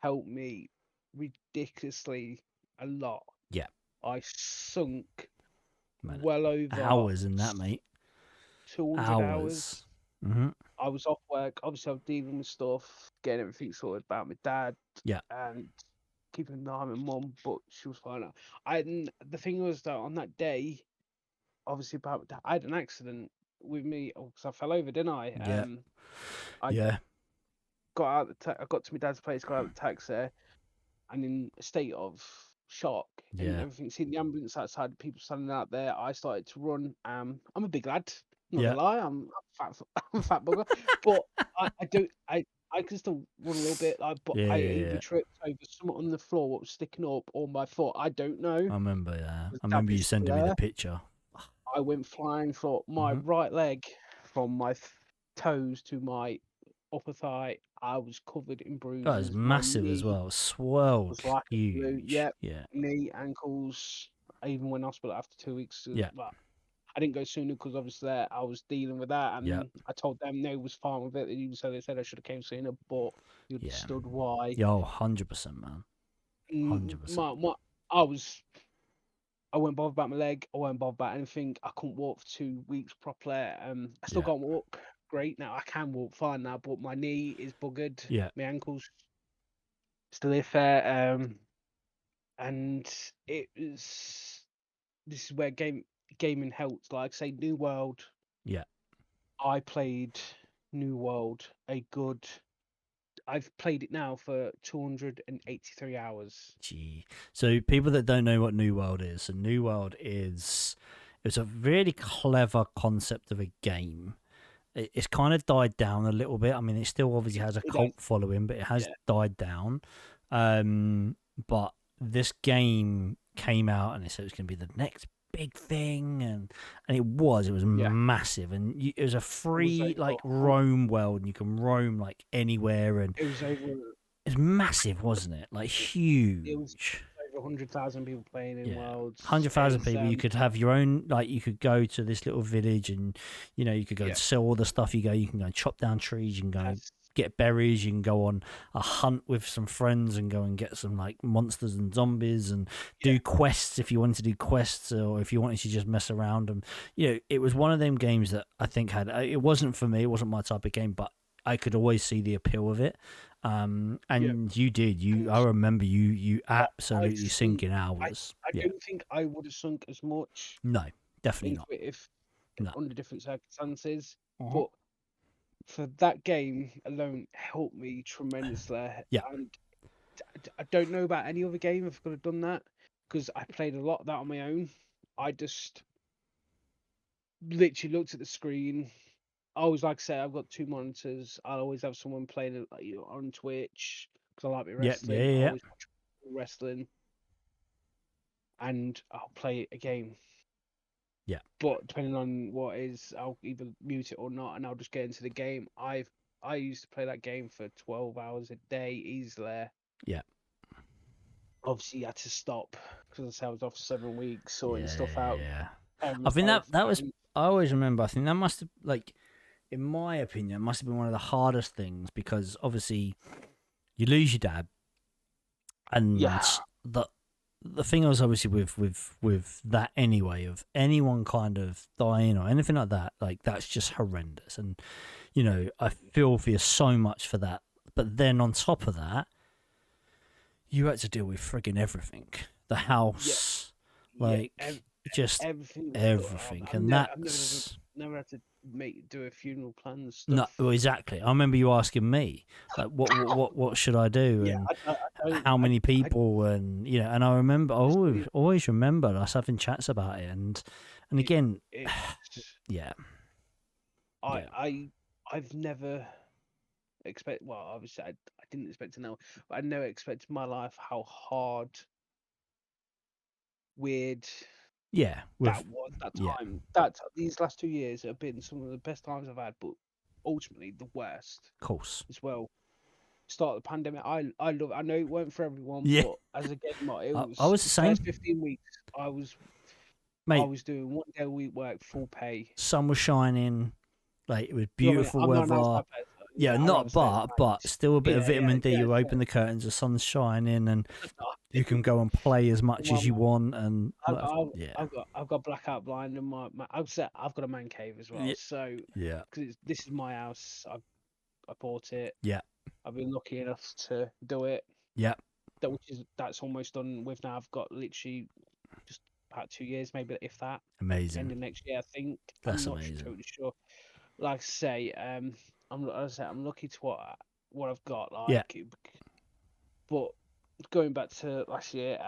helped me ridiculously a lot. yeah, I sunk man. well over Hours in that, mate. 200 hours. Hours. Mm-hmm. I was off work. Obviously, I was dealing with stuff, getting everything sorted about my dad Yeah, and keeping an eye on my mum, but she was fine. The thing was that on that day, obviously, I had an accident with me because I fell over, didn't I? yeah, I yeah, I got to my dad's place, got out of the taxi, and in a state of shock and yeah, everything. Seeing the ambulance outside, people standing out there, I started to run. I'm a big lad, not yeah. gonna lie. I'm fat, I'm a fat bugger, but I do I can still run a little bit. Like, but Yeah, I yeah, either yeah. tripped over something on the floor, what was sticking up, or my foot. I don't know. I remember. Yeah, The I damn remember you is sending me the blur. picture. I went flying for my Mm-hmm. right leg from my toes to my upper thigh. I was covered in Oh, it's bruises. My massive as knee well. Swelled, was like a glue. huge. Yep, Yeah, knee, ankles. I even went to hospital after 2 weeks. yeah, But I didn't go sooner because obviously I was dealing with that, yeah, and I told them no was fine with it. So they said I should have came sooner, but you yeah. understood why. Yo, 100%, man. 100%. I was. I wasn't bothered about my leg. I wasn't bothered about anything. I couldn't walk for 2 weeks properly. I still Yeah, can't walk great now. I can walk fine now, but my knee is buggered. yeah, My ankles still iffy. And it was this is where gaming helped. Like say New World, yeah. I played New World a good. I've played it now for 283 hours. Gee. So people that don't know what New World is, so New World is it's a really clever concept of a game. It's kind of died down a little bit. I mean, it still obviously has a It has, cult following, but it has yeah, died down. But this game came out and they said it was going to be the next big thing, and it was yeah. massive, and it was a It was free over. like roam world, and you can roam like anywhere, and It was over. it's massive, wasn't it? Like It was huge. over 100,000 people playing in Yeah, Worlds. 100,000 It's people. You could have your own, like, you could go to this little village, and you could go and yeah, sell all the stuff. You can go and chop down trees. You can go and has get berries. You can go on a hunt with some friends and go and get some like monsters and zombies, and yeah, do quests if you wanted to do quests, or if you wanted to just mess around. And it was one of them games that I think had. It wasn't for me. It wasn't my type of game, but I could always see the appeal of it. yeah. And you did. And I remember you I absolutely sunk. sinking I hours. I Yeah. don't think I would have sunk as much No, definitely into not. it if No. under different circumstances. Uh-huh. But for that game alone, helped me tremendously. Yeah. And I don't know about any other game if I could have done that because I played a lot of that on my own. I just literally looked at the screen. I always, like I say, I've got two monitors. I'll always have someone playing it on Twitch because I like my Yep. Yeah. wrestling. Yeah. I Yeah. always watch wrestling and I'll play a game. Yeah. But depending on what is, I'll either mute it or not, and I'll just get into the game. I used to play that game for 12 hours a day easily. Yeah. Obviously, you had to stop because I was off 7 weeks, sorting Yeah. stuff out, Yeah. preparing I think myself, that was. and I always remember. I think that must have, like, in my opinion, it must have been one of the hardest things because obviously you lose your dad, and yeah, the thing was obviously with that anyway, of anyone kind of dying or anything like that's just horrendous. And I feel for you so much for that. But then on top of that, you had to deal with frigging everything, the yeah, house, yeah, like just everything was put on. everything, and I've that's. never had to do a funeral plan and No, stuff. well, exactly. I remember you asking me, like, what should I do, Yeah, and I don't. how many I people, and and I remember, I honestly, always remember us having chats about it, and And again, It's yeah, I yeah, I I've never well, obviously I didn't expect to know, but I never expected in my life how hard, weird yeah, that with was, that yeah, time. That these last 2 years have been some of the best times I've had, but ultimately the worst of course, as well. Start of the pandemic, I love. I know it weren't for everyone, yeah. but as a gamer, it I was was the the first same, 15 weeks. I mate. was doing 1 day a week work, full pay. Sun was shining, like it was Because I mean, beautiful I'm not an weather. outside person. Yeah, Yeah, I'd rather not stay at but night. still a bit of Yeah, yeah, vitamin D. yeah. You So open the curtains, the sun's shining, and you can I, go and play as much my as you want. And yeah, I've got blackout blind and I've got a man cave as well. yeah, So yeah, because this is my house, I bought it. yeah, I've been lucky enough to do it. yeah. That's almost done with now. I've got literally just about 2 years, maybe if that. End Amazing. of next year, I think. I'm That's not amazing. totally sure. Like I say, I'm lucky to what I've got. Yeah, But going back to last year,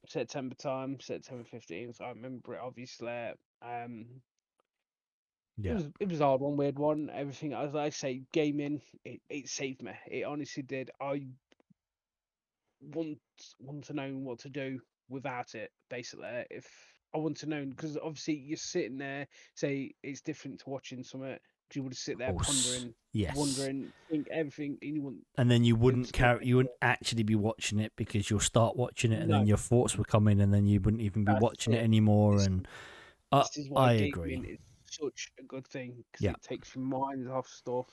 September time, September 15th. I remember it obviously. Um, yeah. it was a hard one, weird one. Everything, as I say, gaming, it saved me. It honestly did. I want want to know what to do without it. Basically, if I want to know, because obviously you're sitting there, say it's different to watching something. 'Cause you would sit Of there course. pondering, Yes. wondering, think everything, and you want And then you it wouldn't to go carry, you wouldn't anywhere. actually be watching it because you'll start watching it, and No, then your thoughts would come in, and then you wouldn't even be that's watching it it. anymore. This And this is why I agree. gaming is such a good thing because Yeah, it takes your mind off stuff,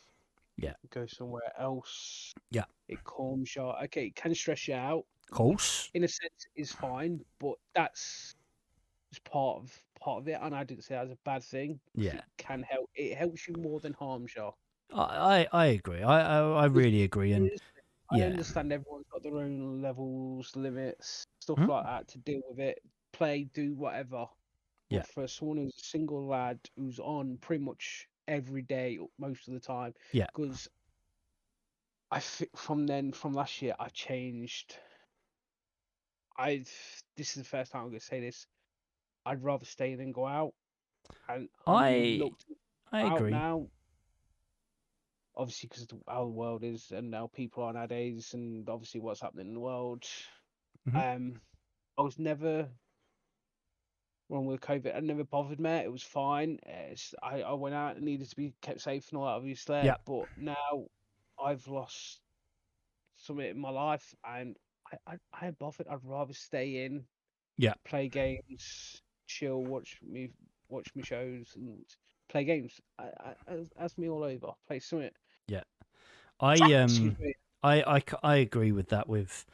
yeah, go somewhere else. yeah. It calms you. Okay, it can stress you out, Of which course. in a sense is fine, but that's just part of it. And I didn't say that as a bad thing because Yeah. it can help. It helps you more than harms you. I agree. I Because really agree. And I yeah. understand everyone's got their own levels, limits, stuff Hmm? like that to deal with it. Play, do whatever. Yeah. But for someone who's a single lad who's on pretty much every day, most of the time, Yeah. because from last year, I've changed. I This is the first time I'm gonna say this. I'd rather stay than go out, and I'm I looked I out agree. now. Obviously, because how the world is and how people are nowadays, and obviously what's happening in the world. Hmm. Um, I was never wrong with COVID. It never bothered me. It was fine. I went out and needed to be kept safe and all that, obviously. Yeah. But now I've lost something in my life, and I ain't bothered. I'd rather stay in, Yeah. play games, chill, watch me shows, and play games. That's me all over. Play something. Yeah. I Excuse me. I agree with that. With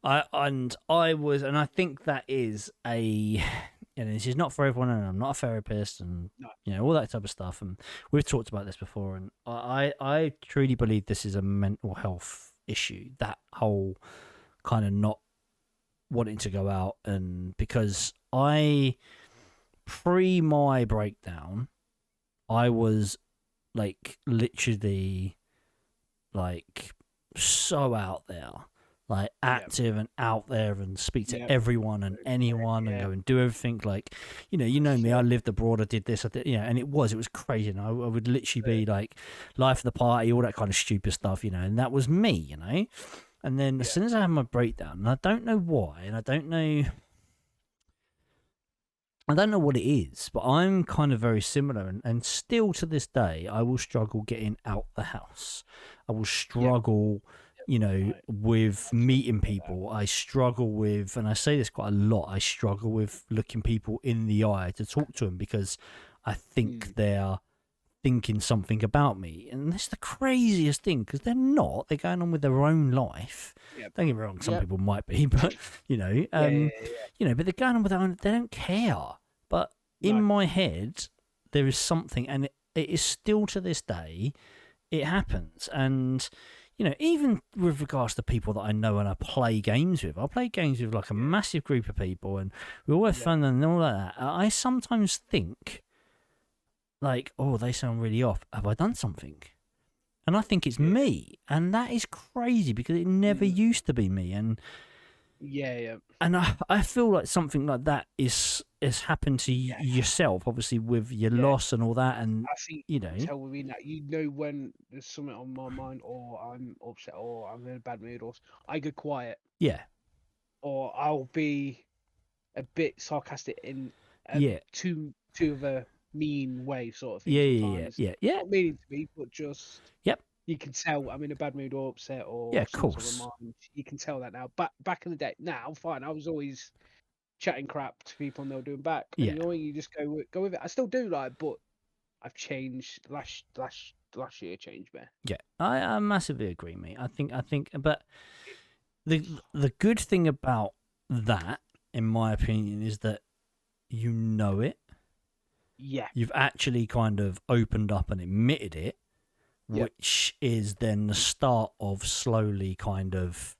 I was, and I think that is a, and this is not for everyone, and I'm not a therapist, and No. all that type of stuff. And we've talked about this before, and I truly believe this is a mental health issue. That whole kind of not wanting to go out, and because I pre my breakdown, I was like literally like so out there, like Yep. active and out there, and speak to Yep. everyone and anyone, and Yeah. go and do everything. Like, you know That's me. I it. lived abroad. I did this. I did, and it was crazy. And I would literally That's be it. like, life of the party, all that kind of stupid stuff, and that was me, And then as Yeah. soon as I had my breakdown, and I don't know why, and I don't know what it is, but I'm kind of very similar, and still to this day, I will struggle getting out the house. I will Yep. struggle, Right. with Absolutely meeting get that. people. I struggle with, and I say this quite a lot, I struggle with looking people in the eye to talk to them because I think they're thinking something about me. And that's the craziest thing because they're not. They're going on with their own life. Yep. Don't get me wrong, some Yep. people might be, but, Yeah. Yeah. but they're going on with their own, they don't care. But in No. my head, there is something, and it is still to this day, it happens. And, even with regards to people that I know and I play games with, I play games with like a massive group of people, and we all have Yep. fun and all like that. I sometimes think, like, oh, they sound really off. Have I done something? And I think it's Yeah. me. And that is crazy because it never used to be me. And Yeah. And I feel like something like that is happened to Yeah. yourself, obviously with your Yeah. loss and all that, and I think you you can know, tell within that, when there's something on my mind, or I'm upset, or I'm in a bad mood, or I go quiet, yeah, or I'll be a bit sarcastic in a yeah, too of a mean way, sort of thing. yeah, yeah, yeah, Sometimes yeah, yeah, not meaning to be, but just yep, you can tell I'm in a bad mood or upset yeah, or of something's on course, my mind. You can tell that now. Back in the day, now fine. I was always chatting crap to people and they were doing back, and yeah, you just go with it. I still do, like, but I've changed. Last year changed me. yeah. I massively agree, mate. But the good thing about that, in my opinion, is that you know it. Yeah, You've actually kind of opened up and admitted it, yeah, which is then the start of slowly kind of,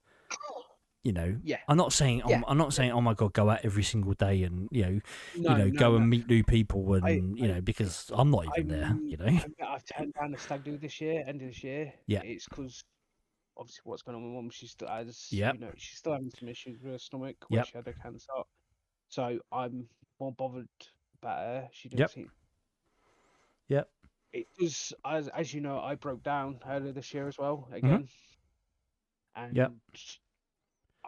you know, yeah, I'm not saying yeah. I'm not saying oh my god go out every single day and No, no, go no. and meet new people I, and I, because I'm not even there, I've turned down a stag do this year, end of this year. Yeah. It's because obviously what's going on with mum. She still has, Yep. she's still having some issues with her stomach where Yep. she had her cancer. So I'm more bothered about her. She doesn't Yep. seem. Yep. It was as you know, I broke down earlier this year as well Mm-hmm. again, Yep. and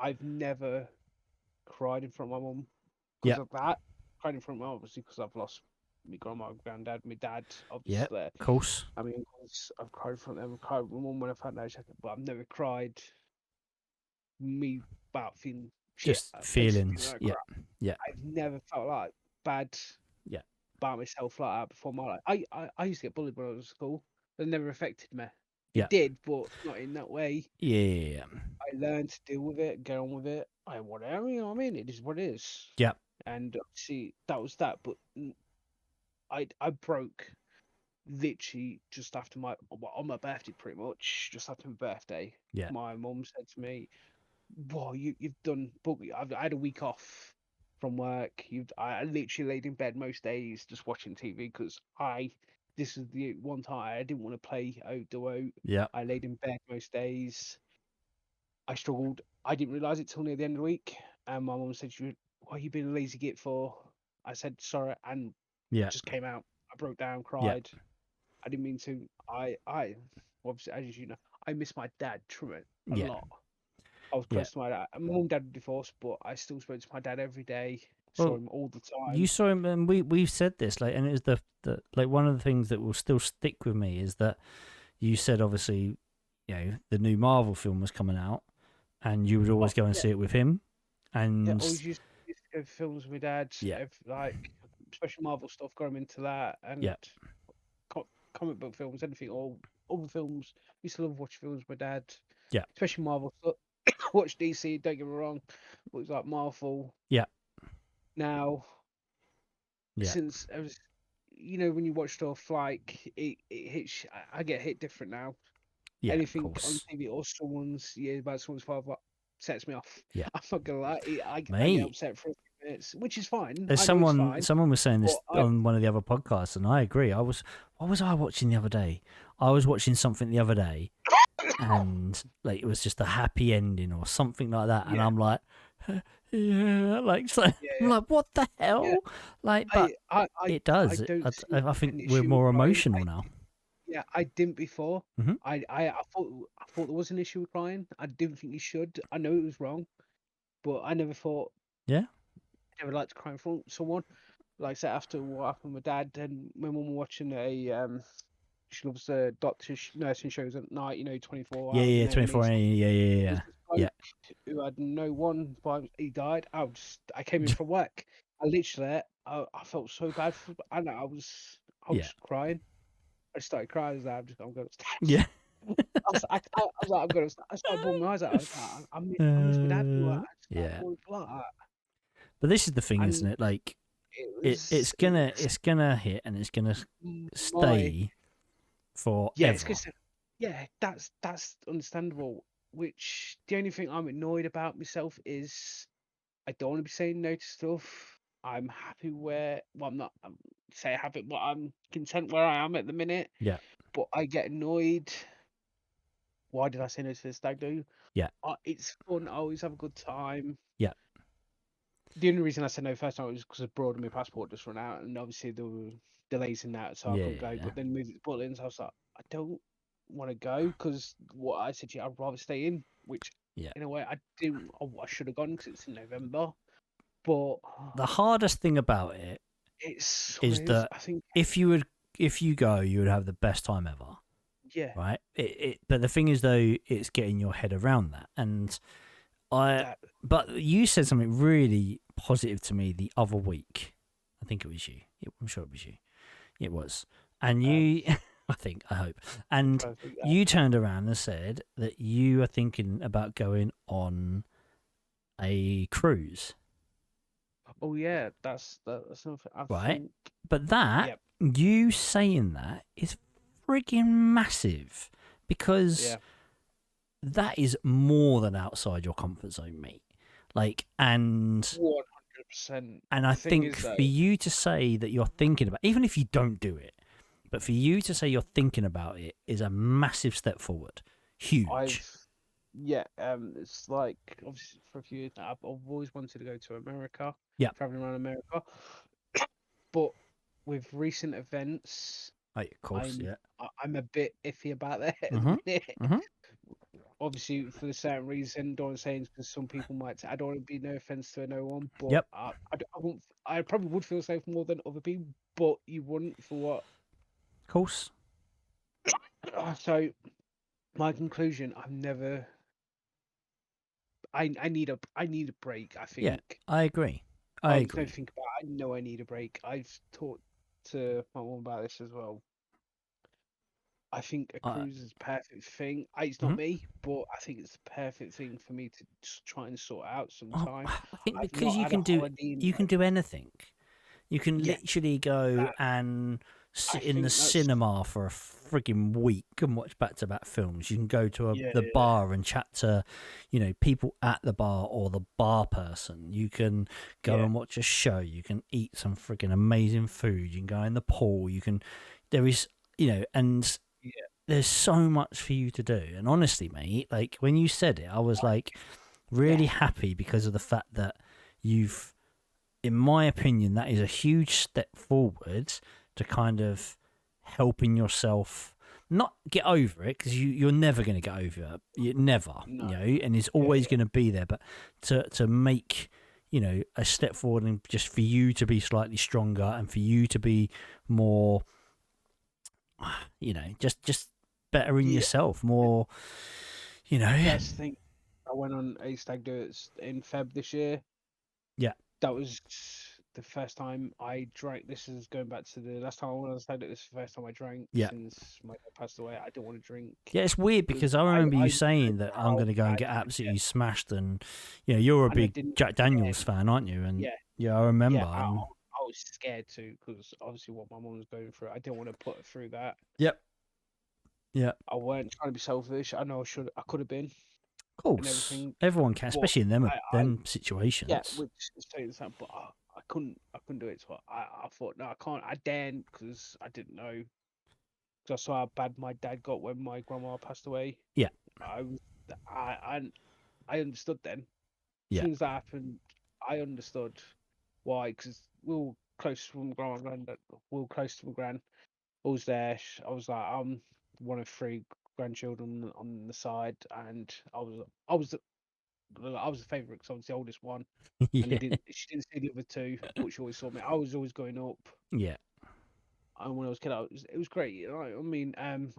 I've never cried in front of my mum because Yep. of that. Cried in front of my mum, obviously because I've lost my grandma, granddad, my dad, Yep. obviously. Of course. I mean, I've cried in front of them. I've cried with my mum when I found out, but I've never cried me about feeling shit, Just basically feelings. feeling like Yeah. crap. Yeah. I've never felt like bad Yeah. about myself like that before my life. I used to get bullied when I was at school. It never affected me. Yeah. It did, but not in that way. Yeah. I learned to deal with it, get on with it. Whatever, you know what I mean? It is what it is. Yeah. And see, that was that. But I broke literally just after on my birthday, pretty much just after my birthday. Yeah. My mum said to me, "Whoa, you've done book. I had a week off from work. I literally laid in bed most days just watching TV because this is the one time I didn't want to play out the out. Yeah. I laid in bed most days. I struggled. I didn't realize it till near the end of the week, and my mum said, "What are you being a lazy git for?" I said sorry, and it Yeah. just came out. I broke down, Yeah. cried. I didn't mean to. Obviously, as you know, I miss my dad a Yeah. lot. I was Yeah. close to my dad. My mum and dad were divorced, but I still spoke to my dad every day. Saw Well, him all the you time. saw him, and we've said this, like, and it was the like one of the things that will still stick with me is that you said obviously, the new Marvel film was coming out, and you would always Oh, go and yeah, see it with him, yeah. and Always used to go to films with my dad, yeah, like especially Marvel stuff. Got him into that, and yeah, comic book films, anything, or other films. Used to love watching films with my dad, yeah, especially Marvel stuff. Watch DC. Don't get me wrong, but it's like Marvel yeah, now. yeah, Since I was, when you watch stuff like it hits. I get hit different now. yeah, of Anything on course, TV or about someone's father sets me off. yeah, I'm not gonna lie, I get mate. upset for a few minutes, which is fine. There's I know it's someone fine, someone was saying but this on one of the other podcasts, and I agree. What was I watching the other day? I was watching something the other day, and like it was just a happy ending or something like that, and yeah, I'm like, yeah, like so, I'm yeah, like, what the yeah. hell? Like, but I I I it I does. don't see I think an we're issue with more crying. emotional now. Yeah, I didn't before. Hmm. I thought there was an issue with crying. I didn't think you should. I know it was wrong, but I never thought Yeah, I never liked to cry in front of someone. Like I said, after what happened with Dad and my mum were watching she loves the nursing shows at night, 24 yeah, hours yeah. and A&E. 24. Yeah, yeah, yeah, There was yeah, this yeah, bloke who had no one, he died. I came in from work. I felt so bad and I was yeah, just crying. I just started crying. I'm going upstairs. yeah. I was like, I'm going upstairs. I started bawling my eyes out. I was like, I miss my dad. I just started Yeah. bawling like that. But this is the thing, isn't And it? Like, it was it's gonna hit and it's gonna my stay yeah, forever. it's because yeah, that's understandable. Which the only thing I'm annoyed about myself is I don't want to be saying no to stuff. I'm happy I'm not say happy, but I'm content where I am at the minute. Yeah, But I get annoyed why did I say no to the stag do? Yeah. It's fun. I always have a good time. Yeah. The only reason I said no first time was because abroad and my passport just run out, and obviously there were delays in that, so I couldn't go. Yeah. But then moving to Butlins, I was like, I don't want to go because what I said to you, I'd rather stay in. Which, Yeah. in a way, I didn't. I should have gone because it's in November. But The hardest thing about it it's what is it is. that I think, if you go, you would have the best time ever, yeah, right? But the thing is, though, it's getting your head around that. And that but you said something really positive to me the other week. I think it was you. I'm sure it was you. It was. And um, you, I hope. And trying to think that. you turned around and said that you are thinking about going on a cruise, Oh yeah, that's something I right? think. But that, Yep. you saying that is frigging massive because Yeah. that is more than outside your comfort zone, mate. Like, and 100%. I The thing think is though, for you to say that you're thinking about, even if you don't do it, but for you to say you're thinking about it is a massive step forward. Huge. I've yeah, it's like obviously for a few years now, I've always wanted to go to America, Yeah. traveling around America. But with recent events, Oh, of course. Yeah. I'm a bit iffy about that at the Mhm. minute. Mhm. Obviously, for the certain reason, don't want to say because some people might. I don't want to be no offense to no one, but Yep. I won't. I probably would feel safe more than other people, but you wouldn't for what. Of course. So my conclusion: I'm never. I need a break. I Yeah. think. I agree. I There's no agree. think about it. I know I need a break. I've talked to my mum about this as well. I think a I. cruise is a perfect thing. It's not Mhm. me, but I think it's the perfect thing for me to just try and sort out Oh, sometime. I think I've because not had a holiday in you can like do anything. You can yeah. literally go That and I sit in the think that's cinema for a frigging week and watch back-to-back films. You can go to yeah, the bar and chat to, people at the bar or the bar person. You can go yeah, and watch a show. You can eat some frigging amazing food. You can go in the pool. There is, and yeah, there's so much for you to do. And honestly, mate, like when you said it, I was like yeah, really happy because of the fact that you've, in my opinion, that is a huge step forward to kind of helping yourself not get over it because you're never going to get over it. You never, no, and it's yeah, always going to be there. But to make a step forward and just for you to be slightly stronger and for you to be more, just better in yeah. yourself, more, That's the thing. I went on a stag do in Feb this year. yeah, That was the first time I drank. This is going back to the last time I went on a stag do. This is the first time I drank yeah. since my dad passed away. I don't want to drink Yeah, it's weird because because I remember I you know saying that I'm how going to go and bad get it can absolutely get, smashed, and you're a and I big didn't Jack again. Daniels fan, aren't you? And Yeah, yeah, I remember. yeah. And I was scared too because obviously what my mum was going through. I didn't want to put her through that. yep, yeah, I weren't trying to be selfish. I know I could have been of and course, everything, everyone can, but especially in I them yeah, situations. which is totally the same. But I couldn't do it. So I thought no, I can't. I daren't because I didn't know. Because I saw how bad my dad got when my grandma passed away. Yeah, I was I understood then. As yeah, soon as that happened, I understood why. Because we were close from grandma and granddad. We were close to my gran. I was there. I was like, I'm one of three grandchildren on the side, and I was the favourite because I was the oldest one, and yeah, she didn't see the other two, but she always saw me. I was always going up, yeah, and when I was a kid, it was great. I mean,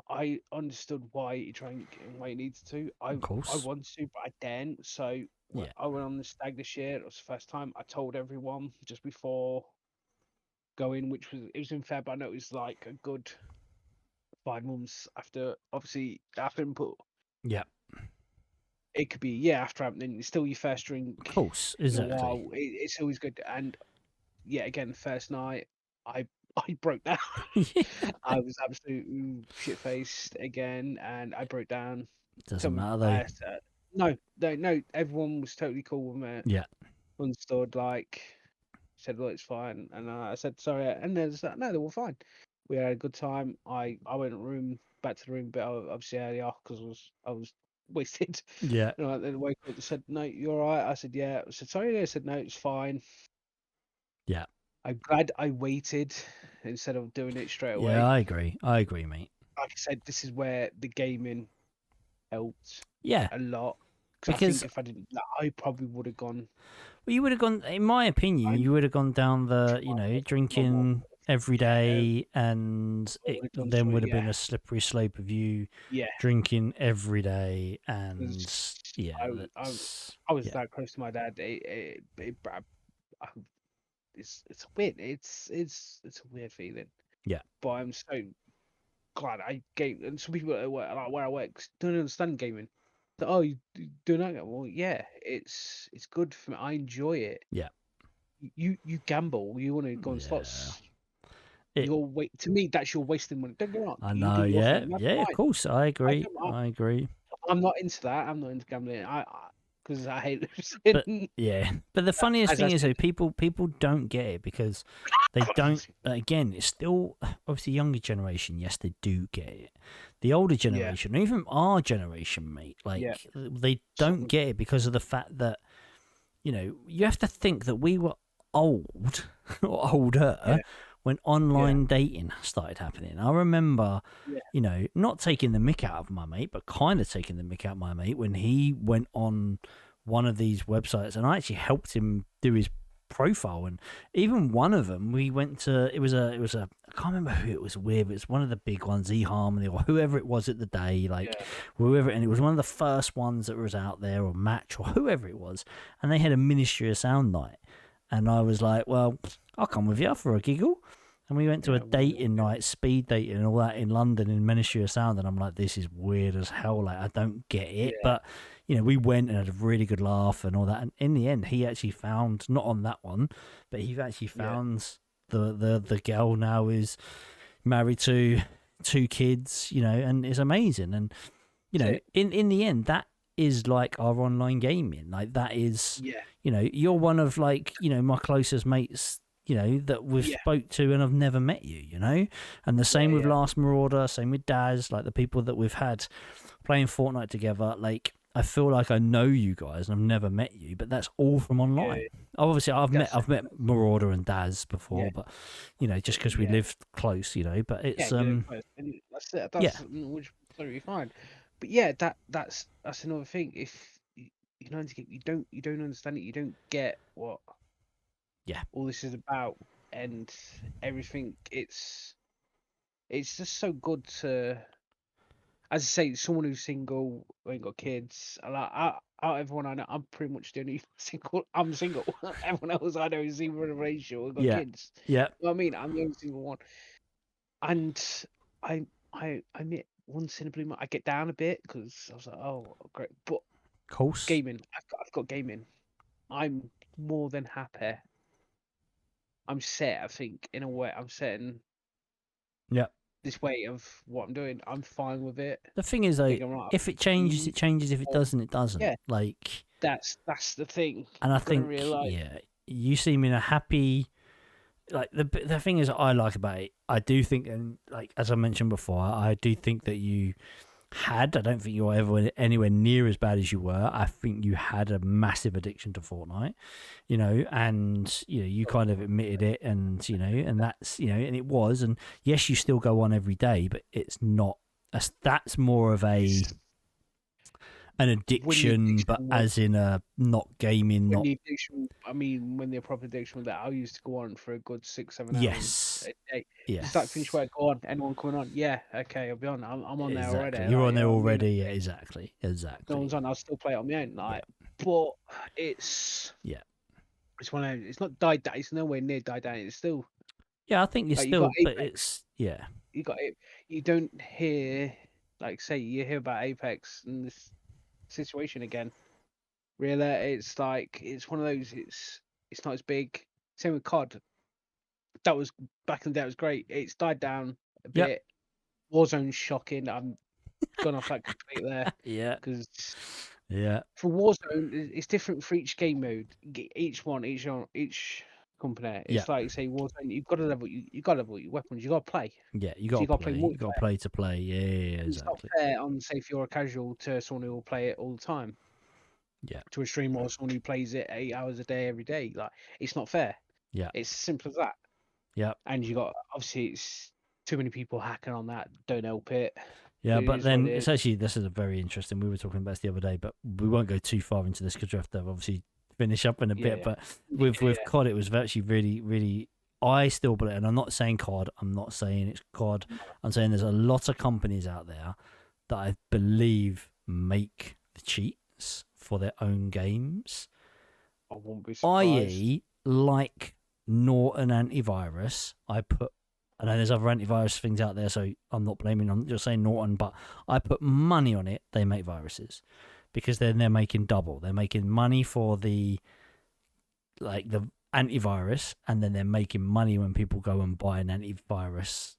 I understood why he drank and why he needed to. of I course. wanted to, but I didn't. So Yeah, I went on the stag this year. It was the first time I told everyone just before going, which was it was in Feb. I know it was like a good 5 months after, obviously after input. yeah, It could be yeah after happening. It's still your first of drink course, in a exactly. while. It's always good. And yeah, again, first night I I broke down. Yeah. I was absolutely shit faced again, and I broke down. Doesn't Some matter though. no, no, no. Everyone was totally cool with me. Yeah, Understood. Like said, well, it's fine, and I said sorry, and there's no, they were fine. We had a good time. I went back to the room a bit obviously earlier because I was wasted. Yeah. And I then woke up and said, "No, you're all right." I said, "Yeah." I said, "Sorry." They said, "No, it's fine." Yeah. I'm glad I waited instead of doing it straight Yeah, away. I agree. I agree, mate. Like I said, this is where the gaming helped Yeah. a lot. Because I Because think if I didn't, I probably would have gone. well, you would have gone, in my opinion, I you would have gone down the, normal. drinking every Yeah, day, and I it would have done then something. would have Yeah, been a slippery slope of you yeah. drinking every day, and 'Cause yeah, I, I, that's I was yeah, that close to my dad. I- it's a weird. It's a weird feeling. yeah, But I'm so glad I game. And some people at work, like where I work don't understand gaming. So, oh, you do that? Well, yeah, it's good for me. I enjoy it. yeah, You gamble. You want to go on yeah. slots. It, You're wait to me. That's your wasting money. Don't get me wrong. I You do know, your yeah, thing. That's yeah, of fine. course, I I agree, don't. I agree. I'm not into that. I'm not into gambling. I because I hate But losing. yeah, but the funniest As I thing is said, though, people don't get it because they don't. Again, it's still obviously younger generation. Yes, they do get it. The older yeah, generation, even our generation, mate, yeah. like they don't Some, get it because of the fact that you have to think that we were old or older yeah, when yeah, online dating started happening. I remember, yeah, not taking the mick out of my mate, but kind of taking the mick out of my mate when he went on one of these websites, and I actually helped him do his profile. And even one of them, we went to. It was a. I can't remember who it was with. It's one of the big ones, eHarmony or whoever it was at the day, like yeah, whoever, and it was one of the first ones that was out there, or Match or whoever it was, and they had a Ministry of Sound night, and I was like, well, I'll come with you for a giggle. And we went to a yeah. dating night, speed dating, and all that in London in Ministry of Sound. And I'm like, this is weird as hell. Like, I don't get it. Yeah, But, we went and had a really good laugh and all that. And in the end, he actually found, not on that one, but he actually yeah, found the girl now is married to two kids, and is amazing. And, that's it. in the end, that is like our online gaming. Like, that is, Yeah, you're one of like, my closest mates, that we've yeah, spoke to and I've never met you, and the yeah, same with yeah, Last Marauder, same with Daz, like the people that we've had playing Fortnite together. Like, I feel like I know you guys and I've never met you, but that's all from online. yeah. Obviously, I've met That's I've met Marauder and Daz yeah, before, but just because we yeah, lived close, but yeah. it's You know, and that's it. yeah, Which is totally fine. But yeah, that's another thing. If you know, you don't understand it. You don't get what yeah, all this is about and everything. It's just so good to, as I say, someone who's single, who ain't got kids. Like out of everyone I know, I'm pretty much the only single. I'm single. Everyone else I know is either in a relationship or got yeah, kids. yeah. You know what I mean? I'm the only single one. And I admit once in a blue moon I get down a bit because I was like, oh great, but Of course, gaming, I've got gaming. I'm more than happy. I'm set. I think in a way I'm setting yeah. this way of what I'm doing. I'm fine with it. The thing is, though, Thinking right, if it changes, mm, it changes. If it or- doesn't, it doesn't. yeah, Like, that's the thing. and I You've got to think, realize. yeah, you seem in a happy. Like the thing is, I like about it. I do think, and like as I mentioned before, I do think that you had. I don't think you were ever anywhere near as bad as you were. I think you had a massive addiction to Fortnite, and you kind of admitted it, and and that's and it was, and yes, you still go on every day, but it's not. That's more of It's an when the addiction, but addiction was as in a not gaming, when not the addiction. I mean, when the proper addiction was that I used to go on for a good 6 7 hours yes, a day. Just like finish yes. work, go on. Anyone coming on? Yeah, okay, I'll be on. I'm on there already. Exactly. You're Like, on you there know what I mean? already. Yeah, exactly. No Exactly. one's on. I'll still play it on my own. Yeah. Like, but it's Yeah. it's one of it's not died down. It's nowhere near died down. It's still Yeah, I think you're like you got still, but Apex. it's, yeah. You got it. You don't hear like say you hear about Apex and this situation again. Really, it's like it's one of those. It's not as big. Same with COD. That was back in the day. It was great. It's died down a Yep. bit. Warzone's shocking. I'm gone off that completely there Yeah. because Yeah. for Warzone, it's different for each game mode. Each one, each company. Yeah. It's like say Warzone. You've got to level. You got to level your weapons. You got to play. Yeah, you So got you to got to play play. You got to multiplayer. play to play. Yeah, It's not exactly. fair on say if you're a casual to someone who will play it all the time. Yeah. To a streamer or someone who plays it 8 hours a day every day. Like it's not fair. Yeah. It's as simple as that. Yeah. And you got obviously it's too many people hacking on that. Don't help it. Yeah, It but is what then it it's is. actually, this is a very interesting. We were talking about this the other day, but we won't go too far into this because we have to obviously finish up in a bit. Yeah. But Yeah, with COD, it was actually really, really. I still believe, and I'm not saying COD. I'm not saying it's COD. I'm saying there's a lot of companies out there that I believe make the cheats for their own games, I won't be surprised. i.e., like Norton Antivirus. I know there's other antivirus things out there, so I'm not blaming. I'm just saying Norton, but I put money on it. They make viruses because then they're making double. They're making money for the antivirus, and then they're making money when people go and buy an antivirus,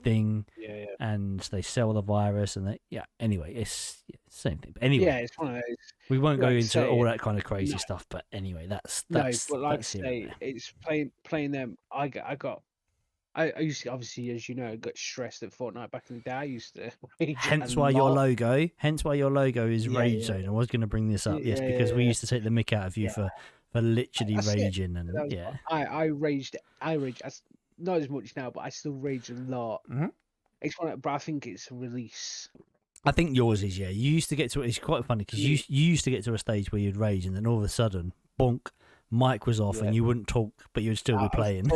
thing. Yeah. And they sell the virus, and anyway, it's the same thing. But anyway, Yeah, it's one of those. we won't go Like I into say, all that kind of crazy no, stuff. But anyway, that's but like I here and say, there. it's playing them. I used to, obviously, as you know, I got stressed at Fortnite back in the day. I used to rage Hence a why your lot. logo is Yeah, Rage yeah, Zone. I was going to bring this up, yes, yeah, because we yeah. used to take the mick out of you Yeah. for literally That's it. raging, and That was, yeah. I raged. Not as much now, but I still rage a lot. Mhm. It's one, but I think it's a release. I think yours is, yeah. You used to get to it's quite funny because you used to get to a stage where you'd rage, and then all of a sudden, bonk, mic was off, Yeah. and you wouldn't talk, but you'd still be playing.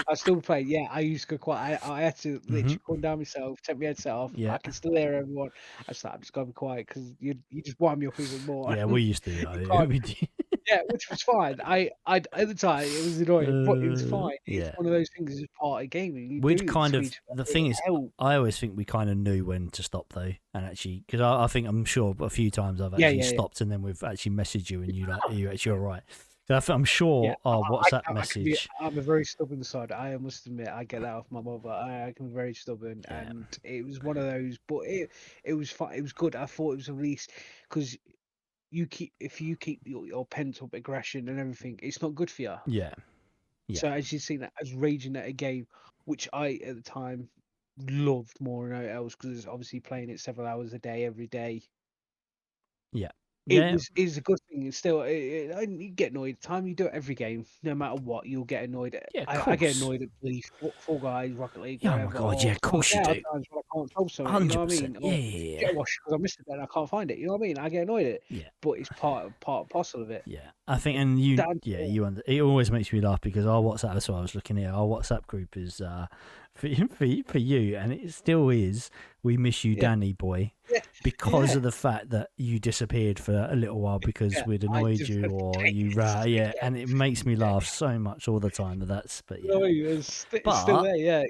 I still play. Yeah, I used to go quiet. I had to literally calm down myself, take my headset off. Yeah. I can still hear everyone. I just I'm just gonna be quiet because you just wind me up even more. Yeah, we used to. Yeah, which was fine. I at the time it was annoying, but it was fine. It's Yeah. one of those things. It's part of gaming. You We'd do it kind to of each the other, thing it is, helps. I always think we kind of knew when to stop though, and actually, because I think I'm sure a few times I've actually stopped, and then we've actually messaged you, and you're actually all right. So I'm sure our WhatsApp message. I'm a very stubborn side. I must admit, I get that off my mother. I can be very stubborn, and it was one of those. But it was fun. It was good. I thought it was at least because if you keep your pent up aggression and everything, it's not good for you. Yeah. So as you see that as raging at a game, which I at the time loved more than anything else because obviously playing it several hours a day every day. Yeah. It's a good thing. It's still, you get annoyed. The time you do it every game, no matter what, you'll get annoyed at. Yeah, I get annoyed at the Fall Guys, Rocket League, yeah, whatever. Oh my god, yeah, of course you do. Times when I can't solve something, 100%. you know what I mean? Or Yeah. Get washed because I missed it and I can't find it. You know what I mean? I get annoyed at it. Yeah. But it's part and parcel of it. Yeah, I think, and it always makes me laugh because our WhatsApp. That's what I was looking at. Our WhatsApp group is for you, and it still is. We miss you, Danny boy, because of the fact that you disappeared for a little while because we'd annoyed you or you and it makes me laugh so much all the time. But It's still there, yeah.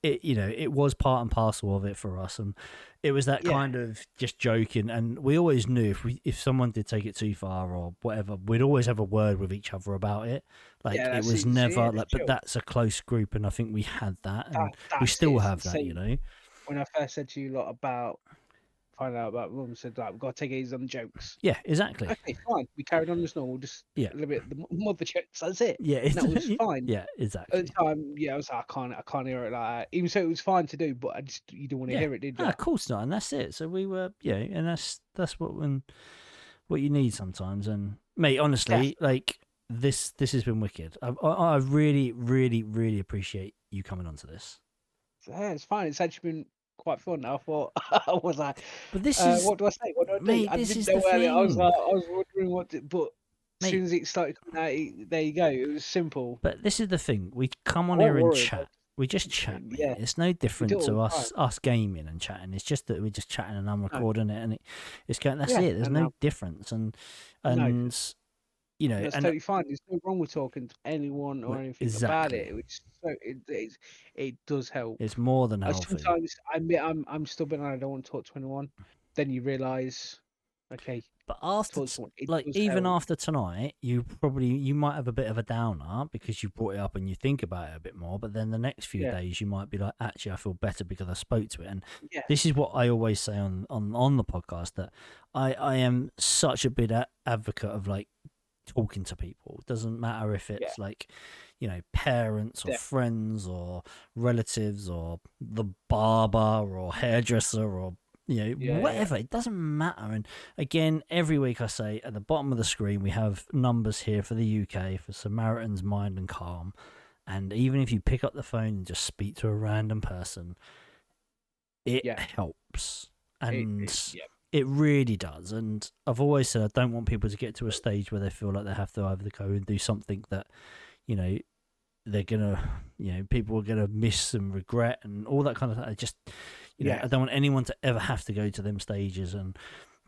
It was part and parcel of it for us, and it was that kind of just joking. And we always knew if someone did take it too far or whatever, we'd always have a word with each other about it. Like it was never but that's a close group, and I think we had that, and we still have that. When I first said to you lot about finding out about Mum, said like we've got to take it easy on the jokes. Yeah, exactly. Okay, fine. We carried on as normal, just a little bit the mother jokes. That's it. Yeah, that was fine. Yeah, exactly. At the time, I was like, I can't hear it like that. Even so, it was fine to do, but you don't want to hear it, did you? No, of course not, and that's it. So we were, and that's what you need sometimes. And mate, honestly, like this has been wicked. I really, really, really appreciate you coming onto this. Yeah, it's fine. It's actually been quite fun. I thought I was like, but this is what do I say? What do I do? Mate, I this didn't is know the earlier. thing. I was wondering what to, but as soon as it started coming out, there you go. It was simple. But this is the thing. We come on here and chat. We just chat. Yeah. It's no different to us gaming and chatting. It's just that we're just chatting and I'm recording it, and it's going. That's it. There's no difference, and that's totally fine. There's no wrong with talking to anyone or anything about it. Which it does help. It's more than healthy. Sometimes I admit I'm stubborn and I don't want to talk to anyone. Then you realise, okay. But after, after tonight, you might have a bit of a downer because you brought it up and you think about it a bit more. But then the next few days, you might be like, actually, I feel better because I spoke to it. And this is what I always say on the podcast, that I am such a big advocate of like talking to people. It doesn't matter if Yeah, it's like, you know, parents or def- friends or relatives or the barber or hairdresser or, you know, yeah, whatever. It doesn't matter. And again, every week I say at the bottom of the screen, we have numbers here for the UK for Samaritan's Mind and Calm. And even if you pick up the phone and just speak to a random person, it yeah. helps. It, And it, yeah, it really does. And I've always said I don't want people to get to a stage where they feel like they have to either go and do something that, you know, they're gonna, you know, people are gonna miss and regret and all that kind of thing. I just, you know, yeah, I don't want anyone to ever have to go to them stages. And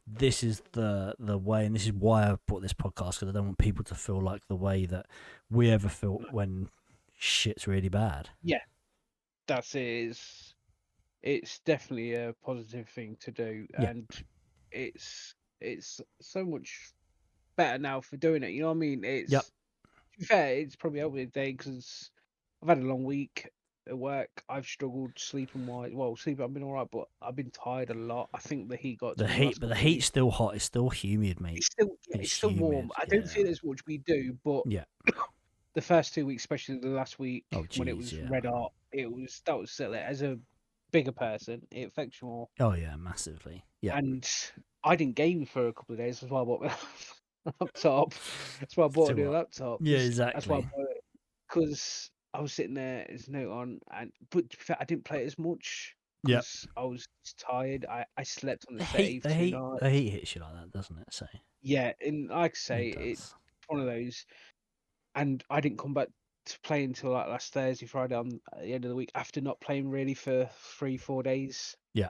this is the way, and this is why I brought this podcast, because I don't want people to feel like the way that we ever felt when shit's really bad. yeah. That's it. It's definitely a positive thing to do, Yeah. and it's so much better now for doing it. You know what I mean? Yep. To be fair, it's probably helped me today because I've had a long week at work. I've struggled sleeping wise. Well, sleeping I've been all right, but I've been tired a lot. I think the heat got The to me the heat, last but the couple of heat's weeks. still hot. It's still humid, mate. It's It's still warm. humid. I don't Yeah. feel as much we do, but Yeah. the first 2 weeks, especially the last week Oh, when it geez. was Yeah. red hot, that was silly. As a bigger person, it affects you more. Oh, yeah. Massively. Yeah. And I didn't game for a couple of days. That's why I bought my laptop. That's why I bought a So new what? laptop. Yeah. That's why I Exactly. bought it. Because I was sitting there, there's no on, but to be fair, I didn't play it as much Yeah. because I was tired. I slept on the The heat. settee for The two heat. The nights. heat hits you like that, doesn't it? So Yeah, and like I say, it it's does. one of those. And I didn't come back to play until like last Thursday, Friday on at the end of the week after not playing really for 3, 4 days. Yeah.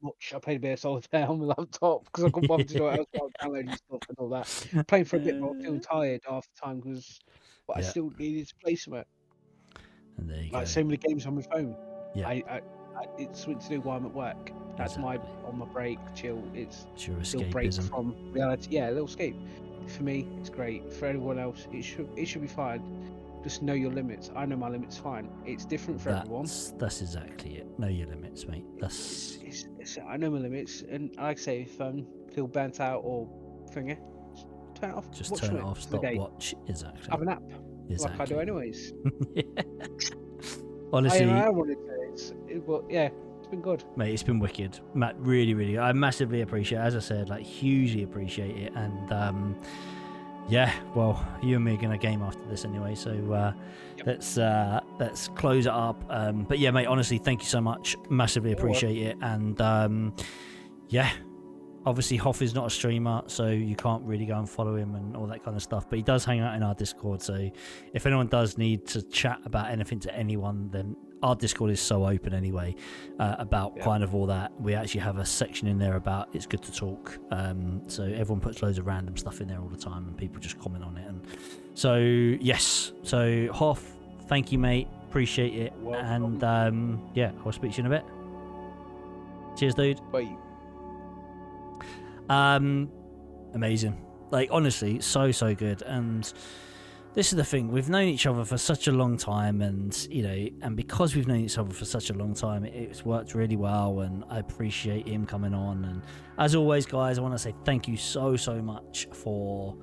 Much. I played a bit of solitaire on my laptop because I couldn't bother to do it else while downloading stuff and all that. Playing for a bit, but I was feeling tired half the time but I Yeah. still needed to play something. And there you Like go. so many games on my phone. Yeah. It's something to do while I'm at work. That's Exactly. on my break, chill. It's It's your little break escapism. from reality. Yeah, a little escape. For me, it's great. For everyone else, it should be fine. Just know your limits. I know my limits fine. It's different for everyone. That's exactly it. Know your limits, mate. That's I know my limits, and like I say, if I feel burnt out or thingy, just turn it off. just Watch turn it something off. for the Stop. day. Watch. Exactly. Have a nap, like I do Exactly. anyways. Honestly, I wanted to, but yeah, it's been good. mate, it's been wicked. Matt, really, really, I massively appreciate it. As I said, like, hugely appreciate it. And yeah, well, you and me are gonna game after this anyway, so Yep. let's close it up. But yeah, mate, honestly, thank you so much. Massively You're welcome. appreciate it. And yeah, obviously Hoff is not a streamer, so you can't really go and follow him and all that kind of stuff, but he does hang out in our Discord, so if anyone does need to chat about anything to anyone, then our Discord is so open anyway, about kind of all that. We actually have a section in there about it's good to talk, so everyone puts loads of random stuff in there all the time and people just comment on it. And so yes, so Hoff, thank you, mate, appreciate it. Welcome. And yeah, I'll speak to you in a bit. Cheers, dude. Wait. Amazing, like, honestly, so good. And this is the thing, we've known each other for such a long time, and you know, and because we've known each other for such a long time, it's worked really well, and I appreciate him coming on. And as always, guys, I want to say thank you so much for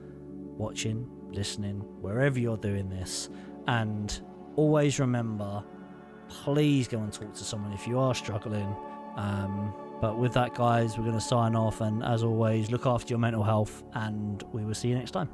watching, listening, wherever you're doing this. And always remember, please go and talk to someone if you are struggling. But with that, guys, we're going to sign off, and as always, look after your mental health, and we will see you next time.